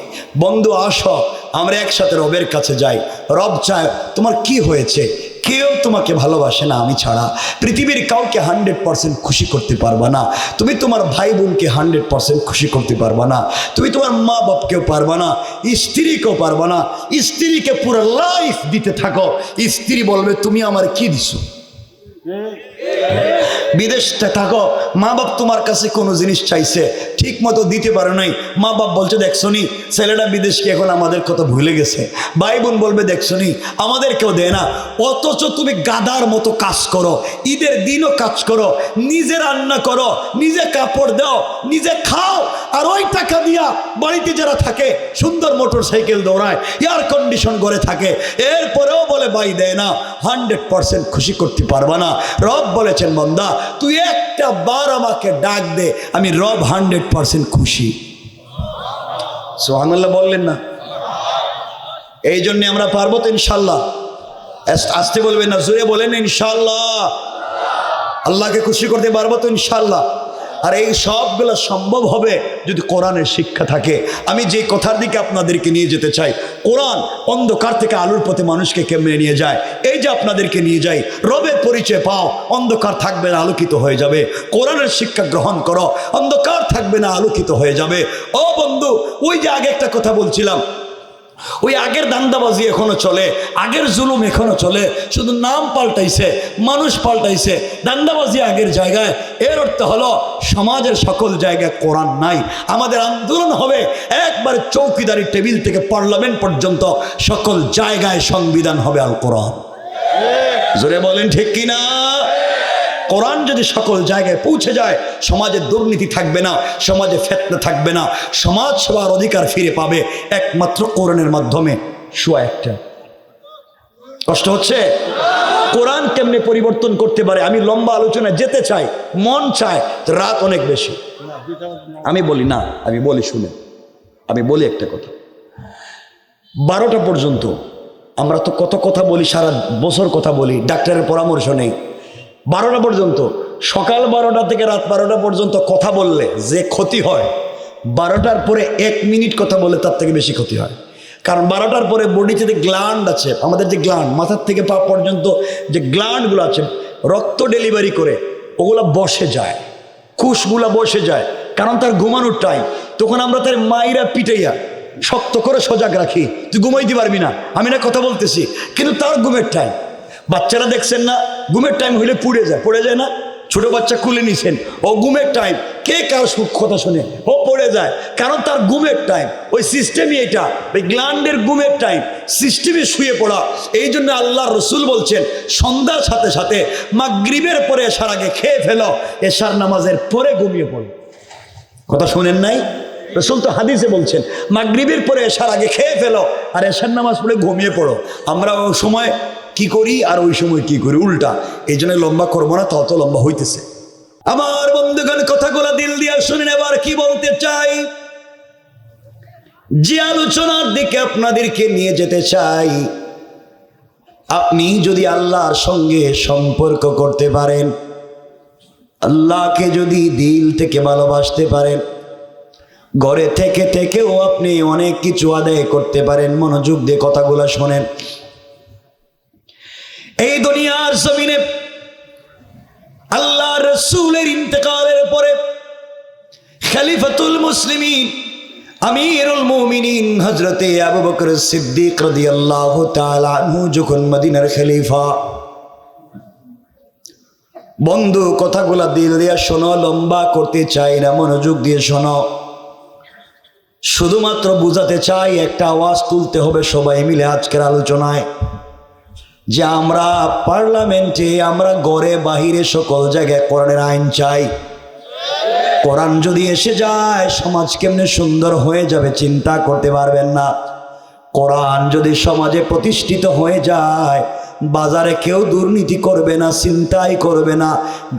বন্ধু আসো আমরা একসাথে রবের কাছে যাই। রব চায়, তোমার কি হয়েছে? কেউ তোমাকে ভালোবাসে না আমি ছাড়া, পৃথিবীর কাউকে 100% খুশি করতে পারবা না, তুমি তোমার ভাই বোনকে 100% খুশি করতে পারবা না, তুমি তোমার মা বাপকেও পারবা না, স্ত্রীকেও পারবা না। স্ত্রীকে পুরো লাইফ দিতে থাকো, স্ত্রী বলবে তুমি আমার কি দিছো? বিদেশে থাকো, মা বাপ তোমার কাছে কোনো জিনিস চাইছে, ঠিক মতো দিতে পারো নাই, মা বাপ বলছে দেখছো নি ছেলেটা বিদেশকে এখন আমাদের কথা ভুলে গেছে, ভাই বোন বলবে দেখছো নি আমাদের কেউ দেয় না, অথচ তুমি গাদার মতো কাজ করো, ঈদের দিনও কাজ করো, নিজে রান্না করো, নিজে কাপড় দাও, নিজে খাও, আর ওই টাকা দিয়া বাড়িতে যারা থাকে সুন্দর মোটর সাইকেল দৌড়ায়, এয়ার কন্ডিশন করে থাকে, এরপরেও বলে ভাই দেয় না, 100% খুশি করতে পারবা না। রব বলেছেন বান্দা তুই একটা বার আমাকে ডাক দে, আমি রব 100% খুশি। সুবহানাল্লাহ বললেন না? এই জন্য আমরা পারবো তো ইনশাল্লাহ? আসতে বলবেন না, জোরে বলেন ইনশাল্লাহ। আল্লাহকে খুশি করতে পারবো তো ইনশাল্লাহ? আর এই সবগুলো সম্ভব হবে যদি কোরআনের শিক্ষা থাকে। আমি যে কথার দিকে আপনাদেরকে নিয়ে যেতে চাই, কোরআন অন্ধকার থেকে আলোর পথে মানুষকে কেমনে নিয়ে যায়, এই যে আপনাদেরকে নিয়ে যাই, রবের পরিচয় পাও, অন্ধকার থাকবে না, আলোকিত হয়ে যাবে। কোরআনের শিক্ষা গ্রহণ করো, অন্ধকার থাকবে না, আলোকিত হয়ে যাবে। ও বন্ধু, ওই যে আগে একটা কথা বলছিলাম, ওই আগের দান্দাবাজি এখনো চলে, আগের জুলুম এখনো চলে, শুধু নাম পাল্টাইছে, মানুষ পাল্টাইছে, দান্দাবাজি আগের জায়গায়। এর অর্থ হলো সমাজের সকল জায়গায় কোরআন নাই। আমাদের আন্দোলন হবে একবার চৌকিদারি টেবিল থেকে পার্লামেন্ট পর্যন্ত সকল জায়গায় সংবিধান হবে আল কোরআন। জোরে বলেন ঠিক কিনা? কোরআন যদি সকল জায়গায় পৌঁছে যায়, সমাজে দুর্নীতি থাকবে না, সমাজে ফিতনা থাকবে না, সমাজ সেবার অধিকার ফিরে পাবে একমাত্র কোরআনের মাধ্যমে। শুয়া একটা কষ্ট হচ্ছে, কোরআন কেমনে পরিবর্তন করতে পারে? আমি লম্বা আলোচনায় যেতে চাই, মন চায়, রাত অনেক বেশি। আমি বলি না, আমি বলি শুনে, আমি বলি একটা কথা। 12টা পর্যন্ত আমরা তো কত কথা বলি, সারা বছর কথা বলি, ডাক্তারের পরামর্শ নেই। 12টা পর্যন্ত, সকাল 12টা থেকে রাত 12টা পর্যন্ত কথা বললে যে ক্ষতি হয়, 12টার পরে 1 মিনিট কথা বললে তার থেকে বেশি ক্ষতি হয়। কারণ 12টার পরে বডিতে যে গ্ল্যান্ড আছে, আমাদের যে গ্ল্যান্ড, মাথার থেকে পা পর্যন্ত যে গ্ল্যান্ডগুলো আছে, রক্ত ডেলিভারি করে, ওগুলো বসে যায়, কুশগুলা বসে যায়, কারণ তার ঘুমানোর টাইম। তখন আমরা তার মাইরা পিটাইয়া শক্ত করে সজাগ রাখি, তুই ঘুমাইতে পারবি না, আমি না কথা বলতেছি, কিন্তু তার ঘুমের টাইম। বাচ্চারা দেখছেন না, ঘুমের টাইম হইলে পড়ে যায় না? ছোট বাচ্চা কুলে নিছেন, ও ঘুমের টাইম, কে কার সুখ কথা শুনে ও পড়ে যায়, কারণ তার ঘুমের টাইম। ওই সিস্টেমই এটা, ওই গ্ল্যান্ডের ঘুমের টাইম, সিস্টেমে শুয়ে পড়া। এই জন্য আল্লাহ রসুল বলছেন সন্ধ্যার সাথে সাথে মাগরিবের পরে এশার আগে খেয়ে ফেলো, এশার নামাজের পরে ঘুমিয়ে পড়ো। কথা শুনেন নাই? রসুল তো হাদিসে বলছেন মাগরিবের পরে এশার আগে খেয়ে ফেলো আর এশার নামাজ পড়ে ঘুমিয়ে পড়ো। আমরা ওই সময় কি করি আর ওই সময় কি করি, উল্টা। এই জন্য লম্বা করবো না, তত লম্বা হইতেছে। আমার বন্ধুগণ, কথাগুলো দিল দিয়া শুনেন। এবার কি বলতে চাই, যে আলোচনার দিকে আপনাদেরকে নিয়ে যেতে চাই, আপনি যদি আল্লাহর সঙ্গে সম্পর্ক করতে পারেন, আল্লাহকে যদি দিল থেকে ভালোবাসতে পারেন, ঘরে থেকে থেকেও আপনি অনেক কিছু আদায় করতে পারেন। মনোযোগ দিয়ে কথাগুলো শোনেন। এই দুনিয়ার জমিনে আল্লাহ রাসূলের ইন্তেকালের পরে খলিফাতুল মুসলিমিন আমিরুল মুমিনিন হযরতে আবু বকর সিদ্দিক রাদিয়াল্লাহু তাআলা আনহু যখন মদিনার খলিফা, বন্ধু কথাগুলা দিল দিয়ে শোনো, লম্বা করতে চাই না, মনোযোগ দিয়ে শোনো। শুধুমাত্র বুঝাতে চাই, একটা আওয়াজ তুলতে হবে সবাই মিলে আজকের আলোচনায়, যে আমরা পার্লামেন্টে, আমরা ঘরে বাহিরে সকল জায়গায় কোরআনের আইন চাই। কোরআন যদি এসে যায়, সমাজ কেমনে সুন্দর হয়ে যাবে চিন্তা করতে পারবেন না। কোরআন যদি সমাজে প্রতিষ্ঠিত হয়ে যায়, বাজারে কেউ দুর্নীতি করবে না, চিন্তাই করবে না,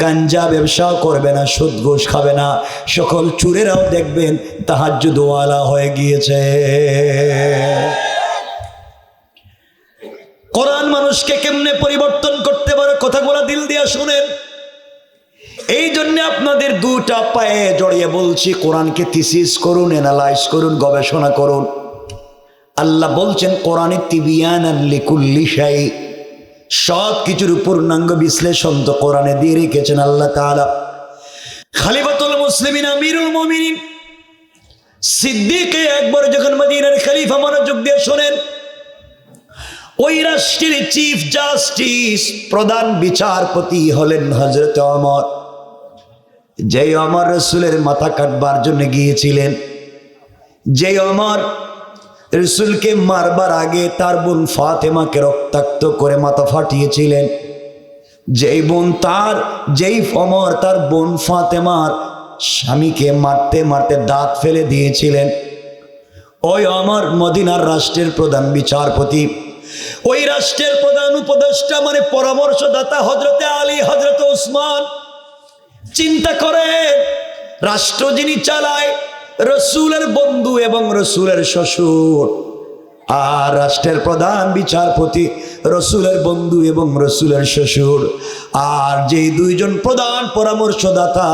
গাঞ্জা ব্যবসাও করবে না, সুদ ঘুষ খাবে না, সকল চোরেরাও দেখবেন তাহাজ্জুদ ওয়ালা হয়ে গিয়েছে। কোরআন মানুষকে কেমনে পরিবর্তন করতে পারে, কথাগুলো দিল দিয়া শুনেন। এই জন্য আপনাদের দুটা পায়ে জড়িয়ে বলছি, কোরআনকে থিসিস করুন, অ্যানালাইজ করুন, গবেষণা করুন। আল্লাহ বলছেন কোরআনে তিবিয়ানান লিকুল্লি শাই, সব কিছুর পূর্ণাঙ্গ বিশ্লেষণ তো কোরআনে দিয়ে রেখেছেন আল্লাহ তাআলা। খলিফাতুল মুসলিমিন আমিরুল মুমিনিন সিদ্দিক আকবর যখন মদিনার খলিফা, মনোযোগ দিয়ে শোনেন, ওই রাষ্ট্রের চিফ জাস্টিস, প্রধান বিচারপতি হলেন হযরত ওমর। যে আমার রসুলের মাথা কাটবার জন্য গিয়েছিলেন, যে আমার রসুলকে মারবার আগে তার বোন ফাতেমাকে রক্তাক্ত করে মাথা ফাটিয়েছিলেন, যেই অমর তার বোন ফাতেমার স্বামীকে মারতে মারতে দাঁত ফেলে দিয়েছিলেন, ওই আমার মদিনার রাষ্ট্রের প্রধান বিচারপতি, ওই রাষ্ট্রের প্রধান উপদেষ্টা মানে পরামর্শদাতা হযরতে আলী, হযরতে ওসমান। চিন্তা করে, রাষ্ট্র যিনি চালায় রসুলের বন্ধু এবং রসুলের শ্বশুর, আর রাষ্ট্রের প্রধান বিচারপতি রসুলের বন্ধু এবং রসুলের শ্বশুর, আর যে দুইজন প্রধান পরামর্শদাতা,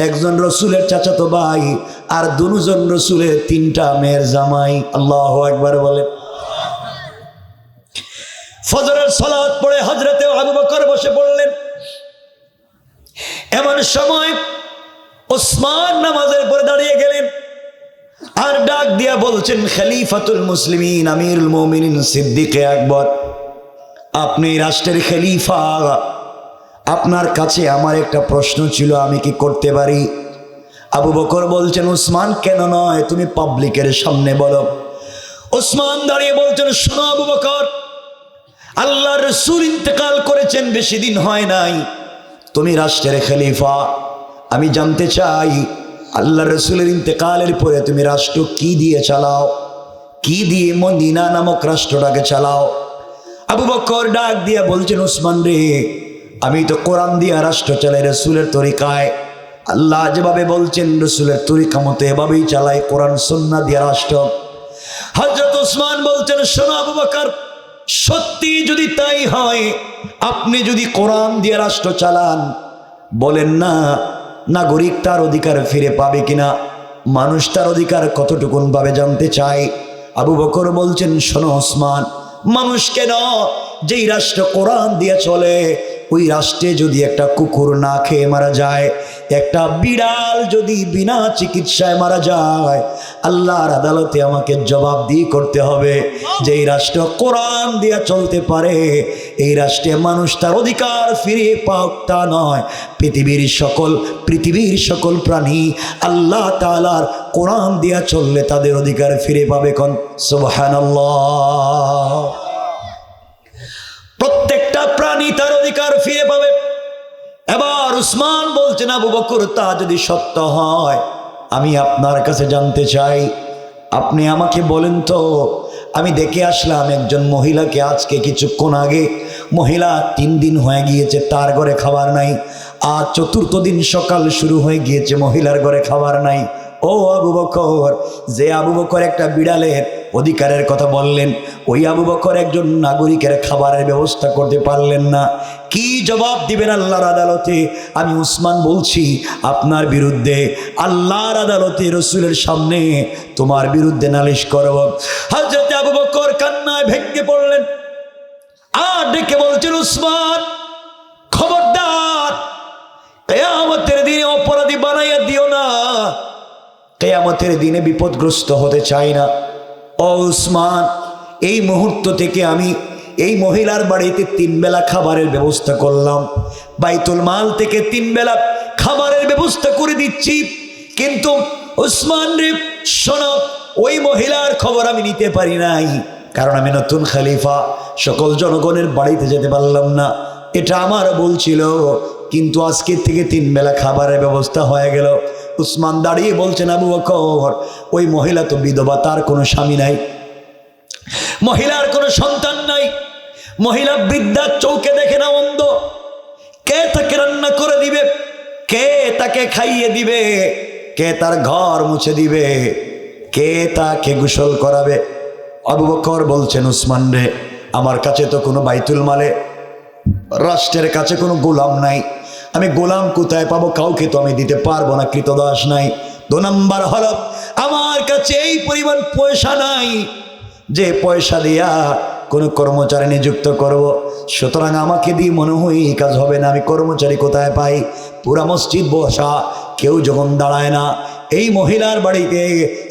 একজন রসুলের চাচাতো ভাই আর দুজন রসুলের তিনটা মেয়ের জামাই। আল্লাহু আকবার বলে। ফজরের সালাত পড়ে হযরতে আবু বকর বসে পড়লেন। এমন সময় ওসমান নামাজের পরে দাঁড়িয়ে গেলেন আর ডাক দিয়া বলছেন, খলিফাতুল মুসলিমিন আমিরুল মুমিনিন সিদ্দিকে আকবর, আপনি রাষ্ট্রের খলিফা, আপনার কাছে আমার একটা প্রশ্ন ছিল, আমি কি করতে পারি? আবু বকর বলছেন, ওসমান কেন নয়, তুমি পাবলিকের সামনে বলো। ওসমান দাঁড়িয়ে বলছেন, শোনো আবু বকর, আল্লাহর রাসূল ইন্তেকাল করেছেন, বেশি দিন হয় নাই, তুমি রাষ্ট্রের খলিফা, আমি জানতে চাই আল্লাহর রাসূলের ইন্তেকালের পরে তুমি রাষ্ট্র কি দিয়ে চালাও, কি দিয়ে মদিনা নামক রাষ্ট্রটাকে চালাও? আবু বকর ডাক দিয়া বলছেন, ওসমান রে, আমি তো কোরআন দিয়া রাষ্ট্র চালাই রাসূলের তরিকায়, আল্লাহ যেভাবে বলছেন রাসূলের তরিকা মতো এভাবেই চালাই, কোরআন সুন্নাহ দিয়া রাষ্ট্র। হযরত ওসমান বলছেন, শোনো আবু বকর, সত্যি যদি তাই হয়, আপনি যদি কোরআন দিয়ে রাষ্ট্র চালান, বলেন না নাগরিক তার অধিকার ফিরে পাবে কিনা, মানুষ তার অধিকার কতটুকুন ভাবে জানতে চায়। আবু বকর বলছেন, শোনো ওসমান, মানুষ কেন, যেই রাষ্ট্র কোরআন দিয়ে চলে, ওই রাষ্ট্রে যদি একটা কুকুর না খেয়ে মারা যায়, একটা বিড়াল যদি বিনা চিকিৎসায় মারা যায়, আল্লাহর আদালতে আমাকে জবাবদিহি করতে হবে। যেই রাষ্ট্র কোরআন দিয়ে চলতে পারে, এই রাষ্ট্রে মানুষ তার অধিকার ফিরিয়ে পাক তা নয়, পৃথিবীর সকল প্রাণী আল্লাহ তাআলার কোরআন দিয়ে চললে তাদের অধিকার ফিরে পাবে। কোন সুবহানাল্লাহ। প্রত্যেকটা প্রাণী তার অধিকার ফিরে পাবে। এবার উসমান বলছেন, আবু বকর, তা যদি সত্য হয়, আমি আপনার কাছে জানতে চাই, আপনি আমাকে বলেন তো, আমি দেখে আসলাম একজন মহিলাকে আজকে কিছুক্ষণ আগে, মহিলা 3 দিন হয়ে গিয়েছে তার ঘরে খাবার নাই, আর 4র্থ দিন সকাল শুরু হয়ে গিয়েছে মহিলার ঘরে খাবার নাই। ও আবু বকর, যে আবু বকর একটা বিড়ালের অধিকারের কথা বললেন, ওই আবু বকর একজন নাগরিকের খাবারের ব্যবস্থা করতে পারলেন না, কি জবাব দিবেন আল্লাহর আদালতে? আমি উসমান বলছি, আপনার বিরুদ্ধে আল্লাহর আদালতে রসুলের সামনে তোমার বিরুদ্ধে নালিশ করব। হযরত আবু বকর কান্নায় ভেঙে পড়লেন আর ডেকে বলছেন, উসমান খবরদার, কিয়ামতের দিনে অপরাধী বানাইয়া দিও না, কিয়ামতের দিনে বিপদগ্রস্ত হতে চাই না। ও উসমান, এই মুহূর্ত থেকে আমি এই মহিলার বাড়িতে 3 বেলা খাবারের ব্যবস্থা করলাম, বাইতুল মাল থেকে 3 বেলা খাবারের ব্যবস্থা করে দিচ্ছি, কিন্তু উসমান রে শোনো, ওই মহিলার খবর আমি নিতে পারি নাই, কারণ আমি নতুন খলিফা, সকল জনগণের বাড়িতে যেতে পারলাম না, এটা আমার ভুল ছিল, কিন্তু আজকে থেকে 3 বেলা খাবারের ব্যবস্থা হয়ে গেল। উসমান দাঁড়িয়ে বলছেন, আবু বকর, ওই মহিলা তো বিধবা, তার কোনো স্বামী নাই, মহিলার কোনো সন্তান নাই, মহিলা বৃদ্ধা, চৌকে দেখে না, অন্ধ, কে তাকে রান্না করে দিবে, কে তাকে খাইয়ে দিবে, কে তার ঘর মুছে দিবে, কে তাকে গোসল করাবে? আবু বকর বলছেন, উসমান রে, আমার কাছে তো কোনো বাইতুল মালে রাষ্ট্রের কাছে কোনো গোলাম নাই, আমি গোলাম কোথায় পাবো? কাউকে তো আমি দিতে পারবো না, কৃতদাস নাই। 2 নম্বর হলো, আমার কাছে এই পরিমাণ পয়সা নাই যে পয়সা দিয়া কোনো কর্মচারী নিযুক্ত করব, সুতরাং আমাকে দিয়ে মনে হয় এই কাজ হবে না, আমি কর্মচারী কোথায় পাই? পুরা মসজিদ বসা, কেউ যখন দাঁড়ায় না। এই মহিলার বাড়িতে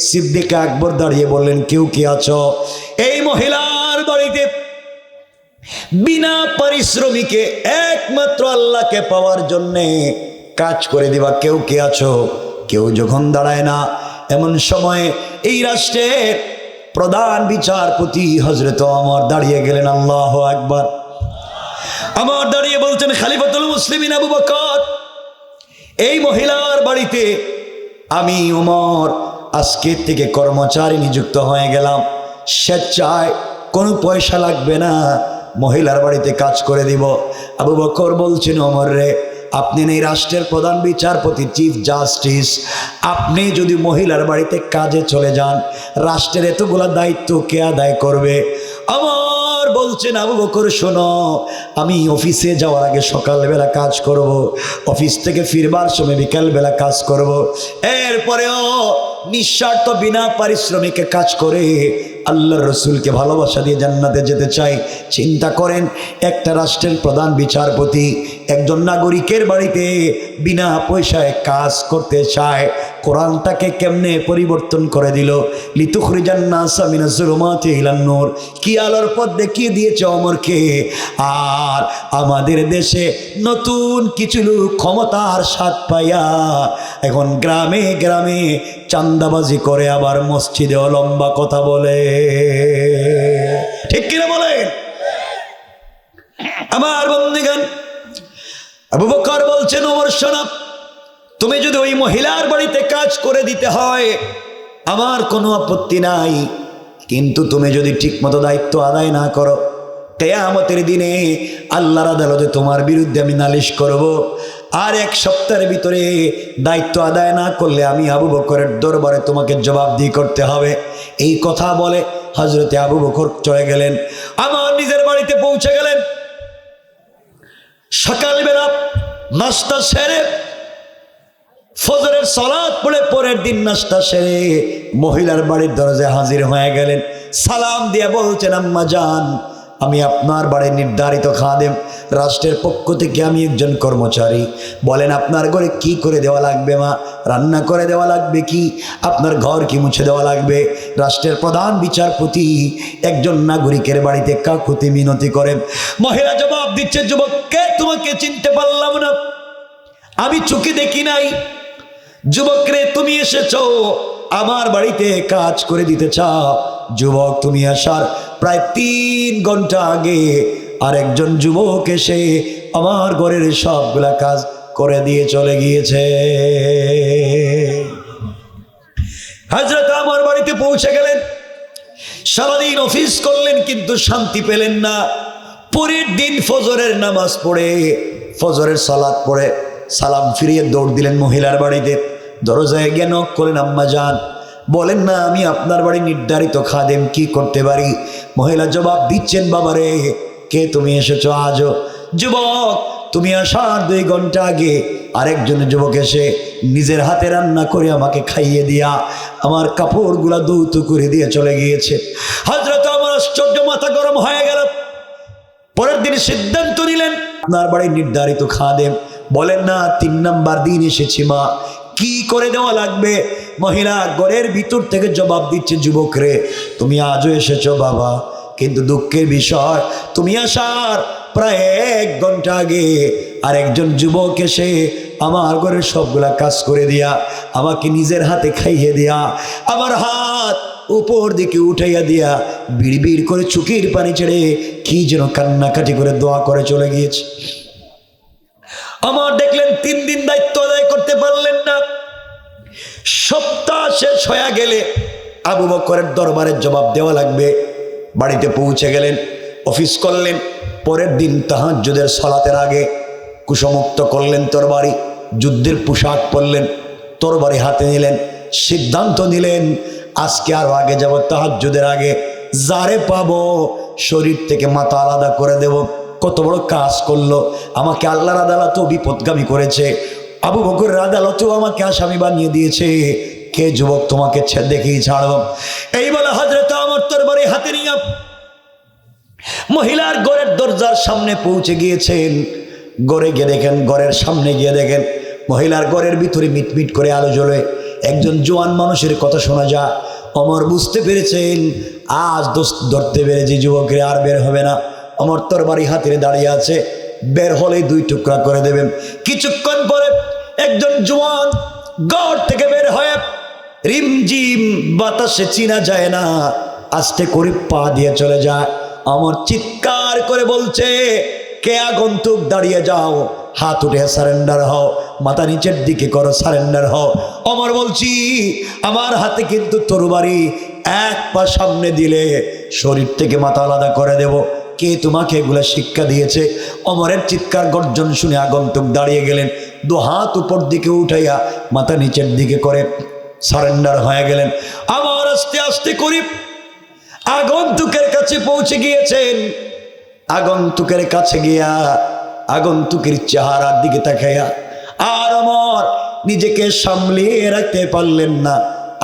সিদ্দিক আকবর দাঁড়িয়ে বললেন, কেউ কি আছো? এই মহিলার বাড়িতে বিনা পারিশ্রমিকে একমাত্র আল্লাহকে পাওয়ার জন্যে কাজ করে দিবা। কেউ কে আছো? কেউ যখন দাঁড়ায় না, এমন সময়ে এই রাষ্ট্রের প্রধান বিচারপতি হযরত ওমর দাঁড়িয়ে গেলেন। আল্লাহু আকবার। আমার দাঁড়িয়ে বলছেন, খলিফাতুল মুসলিমিন আবু বকর, এই মহিলার বাড়িতে আমি ওমর আজকে থেকে কর্মচারী নিযুক্ত হয়ে গেলাম। স্বেচ্ছায় কোনো পয়সা লাগবে না, মহিলার বাড়িতে কাজ করে দিব। আবু বকর বলছেন, ওমর রে, আপনি এই রাষ্ট্রের প্রধান বিচারপতি, চিফ জাস্টিস, আপনি যদি মহিলার বাড়িতে কাজে চলে যান, রাষ্ট্রের এতগুলা দায়িত্ব কে আদায় করবে? আমার বলছেন, আবু বকর শোনো, আমি অফিসে যাওয়ার আগে সকালবেলা কাজ করব, অফিস থেকে ফিরবার সময় বিকালবেলা কাজ করব, এরপরেও নিঃস্বার্থ বিনা পারিশ্রমিকে কাজ করে আল্লাহর রসুলকে ভালোবাসা দিয়ে জান্নাতে যেতে চাই। চিন্তা করেন, একটা রাষ্ট্রের প্রধান বিচারপতি একজন নাগরিকের বাড়িতে বিনা পয়সায় কাজ করতে চায়। কোরআনটাকে কেমনে পরিবর্তন করে দিল। লিতুখরিজান নাসা মিনাজ যুলুমাতি ইলান নূর, কি আলোর পথ দেখিয়ে দিয়েছে ওমরকে। আর আমাদের দেশে নতুন কিছু লোক ক্ষমতার স্বাদ পাইয়া এখন গ্রামে গ্রামে চান্দাবাজি করে, আবার মসজিদেও লম্বা কথা বলে। ঠিক কিনা বলেন আমার বন্ধুগণ? আবু বকর বলছেন, ওমর শোনো, তুমি যদি ওই মহিলার বাড়িতে কাজ করে দিতে হয় আমার কোনো আপত্তি নাই, কিন্তু তুমি যদি ঠিকমতো দায়িত্ব আদায় না করো, কিয়ামতের দিনে আল্লাহর আদালতে তোমার বিরুদ্ধে আমি নালিশ করব। আর 1 সপ্তাহের ভিতরে দায়িত্ব আদায় না করলে আমি আবু বকরের দরবারে তোমাকে জবাবদিহি করতে হবে। এই কথা বলে হযরতে আবু বকর চলে গেলেন। আমার নিজের বাড়িতে পৌঁছে গেলেন। সকালবেলা নাস্তা সেরে, ফজরের সালাত পড়ে পরের দিন নাস্তা সেরে মহিলার বাড়ির দরজায় হাজির হয়ে গেলেন। সালাম দিয়ে বলছেন, আম্মা জান, আমি আপনার বাড়ির নির্ধারিত খাদেম, রাষ্ট্রের পক্ষ থেকে আমি একজন কর্মচারী। বলেন আপনার ঘরে কি করে দেওয়া লাগবে? মা, রান্না করে দেওয়া লাগবে কি? আপনার ঘর কি মুছে দেওয়া লাগবে? রাষ্ট্রের প্রধান বিচারপতি একজন নাগরিকের বাড়িতে কাকুতি মিনতি করেন। মহিলা জবাব দিচ্ছে, যুবককে তোমাকে চিনতে পারলাম না, আমি চোখে দেখি নাই। যুবক রে, তুমি এসেছো আমার বাড়িতে কাজ করে দিতে চাও? যুবক, তুমি আসার প্রায় 3 ঘন্টা আগে আরেকজন যুবক এসে আমার ঘরের সবগুলা কাজ করে দিয়ে চলে গিয়েছে। হযরত আমার বাড়িতে পৌঁছে গেলেন। সারাদিন অফিস করলেন কিন্তু শান্তি পেলেন না। পরের দিন ফজরের নামাজ পড়ে, ফজরের সালাত পড়ে সালাম ফিরিয়ে দৌড় দিলেন মহিলার বাড়িতে। দরজায় গিয়ে নক করলেন, আম্মা জান, বলেন না আমি আপনার বাড়ি নির্ধারিত খাদেম, কি করতে পারি? মহিলা জবাব দিচ্ছেন, বাবারে, কে তুমি এসেছো আজও? যুবক, তুমি আসার 2 ঘন্টা আগে আরেকজন যুবক এসে নিজের হাতে রান্না করে আমাকে খাইয়ে দিয়া আমার কাপড়গুলা ধৌত করে দিয়ে চলে গিয়েছে। হযরত আমার আশ্চর্য, মাথা গরম হয়ে গেল। পরের দিন সিদ্ধান্ত নিলেন, আপনার বাড়ির নির্ধারিত খাদেম। বলেন না 3 নাম্বার দিন এসেছি মা, কি করে দেওয়া লাগবে? মহিলা ঘরের ভিতর থেকে জবাব দিচ্ছে, যুবক রে, তুমি আজও এসেছো বাবা, কিন্তু দুঃখের বিষয়, তুমি আসার প্রায় 1 ঘন্টা আগে আরেকজন যুবক এসে আমার ঘরের সবগুলা কাজ করে দিয়া আমাকে নিজের হাতে খাইয়ে দিয়া আমার হাত উপর দিকে উঠাইয়া দিয়া বিড়বিড় করে চোখের পানি ছেড়ে কি যেন কান্নাকাটি করে দোয়া করে চলে গিয়েছে। আমার দেখলেন 3 দিন দায়িত্ব আদায় করতে পারলেন না। সপ্তাহ শেষ হয়ে গেলে আবু বকরের দরবারে জবাব দেওয়া লাগবে। বাড়িতে পৌঁছে গেলেন, অফিস করলেন। পরের দিন তাহাজ্জুদের সালাতের আগে কুশমুক্ত করলেন তরবারি, যুদ্ধের পোশাক পরলেন, তরবারি হাতে নিলেন, সিদ্ধান্ত নিলেন আজকে আরো আগে যাব, তাহাজ্জুদের আগে যারে পাবো শরীর থেকে মাথা আলাদা করে দেব। কত বড় কাজ করলো, আমাকে আল্লাহর আদালতেও বিপদগামী করেছে, আবু বকরের আদালতেও আমাকে আসামি বানিয়ে দিয়েছে। কে যুবক, তোমাকে দেখেই ছাড়ব। এই বলে হযরত আমার তরবারি হাতে নিয়ে মহিলার ঘরের দরজার সামনে পৌঁছে গিয়েছেন। ঘরে গিয়ে দেখেন, ঘরের সামনে গিয়ে দেখেন মহিলার ঘরের ভিতরে মিটমিট করে আলো জ্বলে, একজন জোয়ান মানুষের কথা শোনা যায়। ওমর বুঝতে পেরেছেন আজ দোষ ধরতে পেরেছি, যুবকের আর বের হবে না। ওমর তরবারি হাতে দাঁড়িয়ে আছে, বের হলেই 2 টুকরা করে দেবেন। কিছুক্ষণ পরে একজন জওয়ান ঘর থেকে বের হয়ে রিমঝিম বাতাসে চিনা যায় না আস্তে করে পা দিয়ে চলে যায়। ওমর চিৎকার করে বলছে, কে আগন্তুক দাঁড়িয়ে যাও, হাত উঠে সারেন্ডার হও, মাথা নিচের দিকে করো, সারেন্ডার হও। ওমর বলছি, আমার হাতে কিন্তু তরবারি, এক পা সামনে দিলে শরীর থেকে মাথা আলাদা করে দেব। কে তোমাকে এগুলা শিক্ষা দিয়েছে? ওমরের চিৎকার গর্জন শুনে আগন্তুক দাঁড়িয়ে গেলেন, দু হাত উপর দিকে উঠাইয়া মাথা নিচের দিকে করে সারেন্ডার হয়ে গেলেন। আমার আস্তে আস্তে করে আগন্তুকের কাছে পৌঁছে গিয়েছেন। আগন্তুকের কাছে গিয়া আগন্তুকের চেহারার দিকে তাকাইয়া আর ওমর নিজেকে সামলিয়ে রাখতে পারলেন না,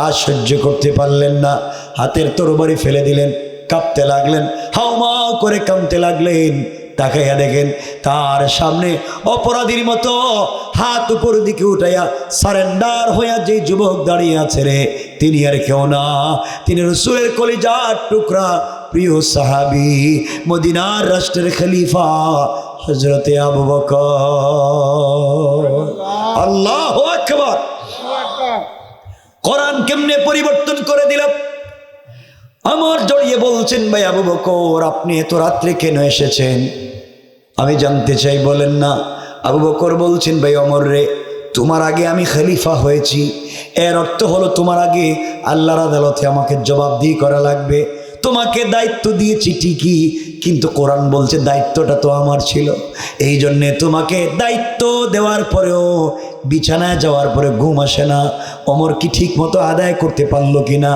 আর সহ্য করতে পারলেন না, হাতের তরবারি ফেলে দিলেন, কাঁপতে লাগলেন, হাউমাউ করে কাঁপতে লাগলেন। তাকাইয়া দেখেন তার সামনে অপরাধীর মতো হাত উপর দিকে উঠাইয়া সারেন্ডার হইয়া যে যুবক দাঁড়িয়ে আছে রে, তিনি আর কেউ না, তিনি রাসূলের কলিজার টুকরা প্রিয় সাহাবী, মদিনার রাষ্ট্রের খলিফা হযরতে আবু বকর। আল্লাহু আকবার। কোরআন কেমনে পরিবর্তন করে দিল। আমার জড়িয়ে বলছেন, ভাই আবু বকর, আপনি এত রাত্রে কেন এসেছেন? আমি জানতে চাই, বলেন না। আবু বকর বলছেন, ভাই ওমর রে, তোমার আগে আমি খলিফা হয়েছি, এর অর্থ হলো তোমার আগে আল্লাহর আদালতে আমাকে জবাবদিহি করা লাগবে। তোমাকে দায়িত্ব দিয়েছি ঠিকই, কিন্তু কোরআন বলছে দায়িত্বটা তো আমার ছিল। এই জন্যে তোমাকে দায়িত্ব দেওয়ার পরেও বিছানায় যাওয়ার পরে ঘুম আসে না। ওমর কি ঠিক মতো আদায় করতে পারলো কি না?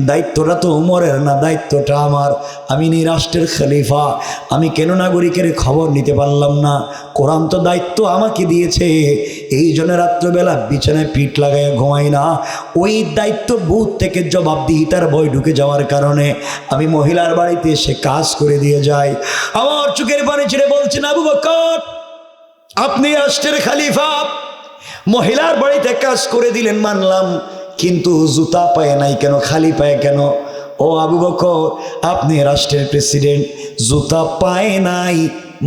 দায়িত্বটা তো ওমরের না, দায়িত্বটা আমার। আমি নি রাষ্ট্রের খলিফা, আমি কেন নাগরিকের খবর নিতে পারলাম না? কোরআন তো দায়িত্ব আমাকে দিয়েছে, এই জন্য রাত্রবেলা বিছানায় পিঠ লাগাইয়া ঘুমাই না। ওই দায়িত্ব বুথ থেকে জবাবদিহিতার ভয় ঢুকে যাওয়ার কারণে আমি মহিলার বাড়িতে এসে কাজ করে দিয়ে যাই। আমার চোখের পানি ছেড়ে বলছেন, আবু বকর, আপনি রাষ্ট্রের খলিফা, মহিলার বাড়িতে কাজ করে দিলেন মানলাম, কিন্তু জুতা পায়ে নাই কেন, খালি পায়ে কেন? ও আবু বকর, আপনি রাষ্ট্রের প্রেসিডেন্ট, জুতা পায়ে নাই,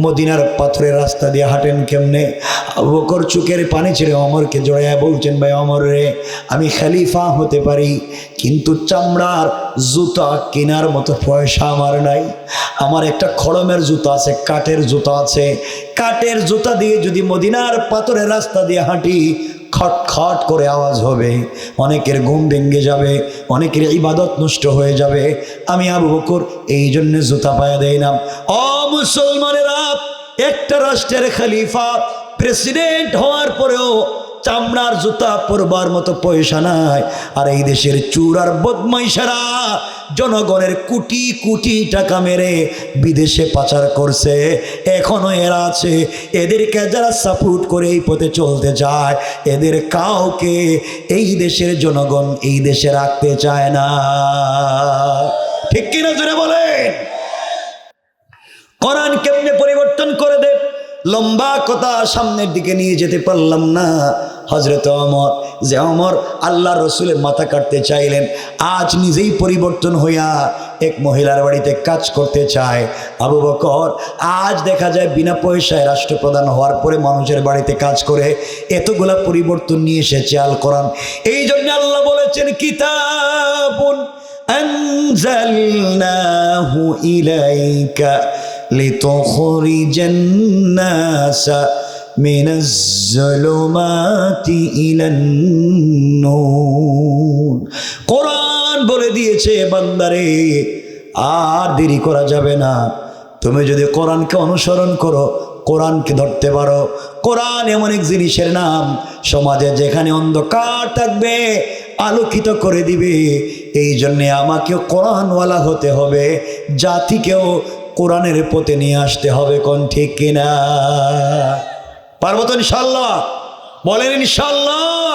মদিনার পাথরের রাস্তা দিয়ে হাঁটেন কেমনে? আবু বকর চোখের পানি ছেড়ে ওমরকে জড়াইয়া বলছেন, ভাই ওমর রে, আমি খলিফা হতে পারি, কিন্তু চামড়ার জুতা কেনার মতো পয়সা আমার নাই। আমার একটা খড়মের জুতা আছে, কাঠের জুতা আছে, কাঠের জুতা দিয়ে যদি মদিনার পাথরের রাস্তা দিয়ে হাঁটি, খট খট করে আওয়াজ হবে, অনেকের ঘুম ভেঙে যাবে, অনেকের ইবাদত নষ্ট হয়ে যাবে। আমি আবু বকর এই জন্য জুতা পায়ে দেই না। ও মুসলমানেরা, একটা রাষ্ট্রের খলিফা প্রেসিডেন্ট হওয়ার পরেও চামড়ার জুতা পরবার মতো পয়সা নাই। আর এই দেশের চুর আর বদমাইশেরা জনগণের কোটি কোটি টাকা মেরে বিদেশে পাচার করছে, এখনো এরা আছে। এদেরকে যারা সাপোর্ট করে এই পথে চলতে চায়, এদের কাউকে এই দেশের জনগণ এই দেশে রাখতে চায় না। ঠিক কিনা জোরে বলেন? কোরআন কেমনে পরিবর্তন করে দে। লম্বা কথা সামনের দিকে নিয়ে যেতে পারলাম না। হযরত ওমর, যে ওমর আল্লাহর রসুলের মাথা কাটতে চাইলেন, আজ নিজেই পরিবর্তন হইয়া এক মহিলার বাড়িতে কাজ করতে চায়। আবু বকর আজ দেখা যায় বিনা পয়সায় রাষ্ট্রপ্রধান হওয়ার পরে মানুষের বাড়িতে কাজ করে। এতগুলা পরিবর্তন নিয়ে এসেছে আল কোরআন। এই জন্য আল্লাহ বলেছেন, কিতাবুন আনজালনাহু ইলাইকা লিতুখরিজান নাসা মিনাজ যুলুমাতি ইলান নূর। কোরআন বলে দিয়েছে, বান্দারে আর দেরি করা যাবে না। তুমি যদি কোরআনকে অনুসরণ করো, কোরআনকে ধরতে পারো, কোরআন এমন এক জিনিসের নাম, সমাজে যেখানে অন্ধকার থাকবে আলোকিত করে দিবে। এই জন্যে আমাকেও কোরআনওয়ালা হতে হবে, জাতিকেও কোরআনের পথে নিয়ে আসতে হবে। কোন ঠিক কিনা? পারবো তো ইনশাল্লাহ? বলেন ইনশাল্লাহ।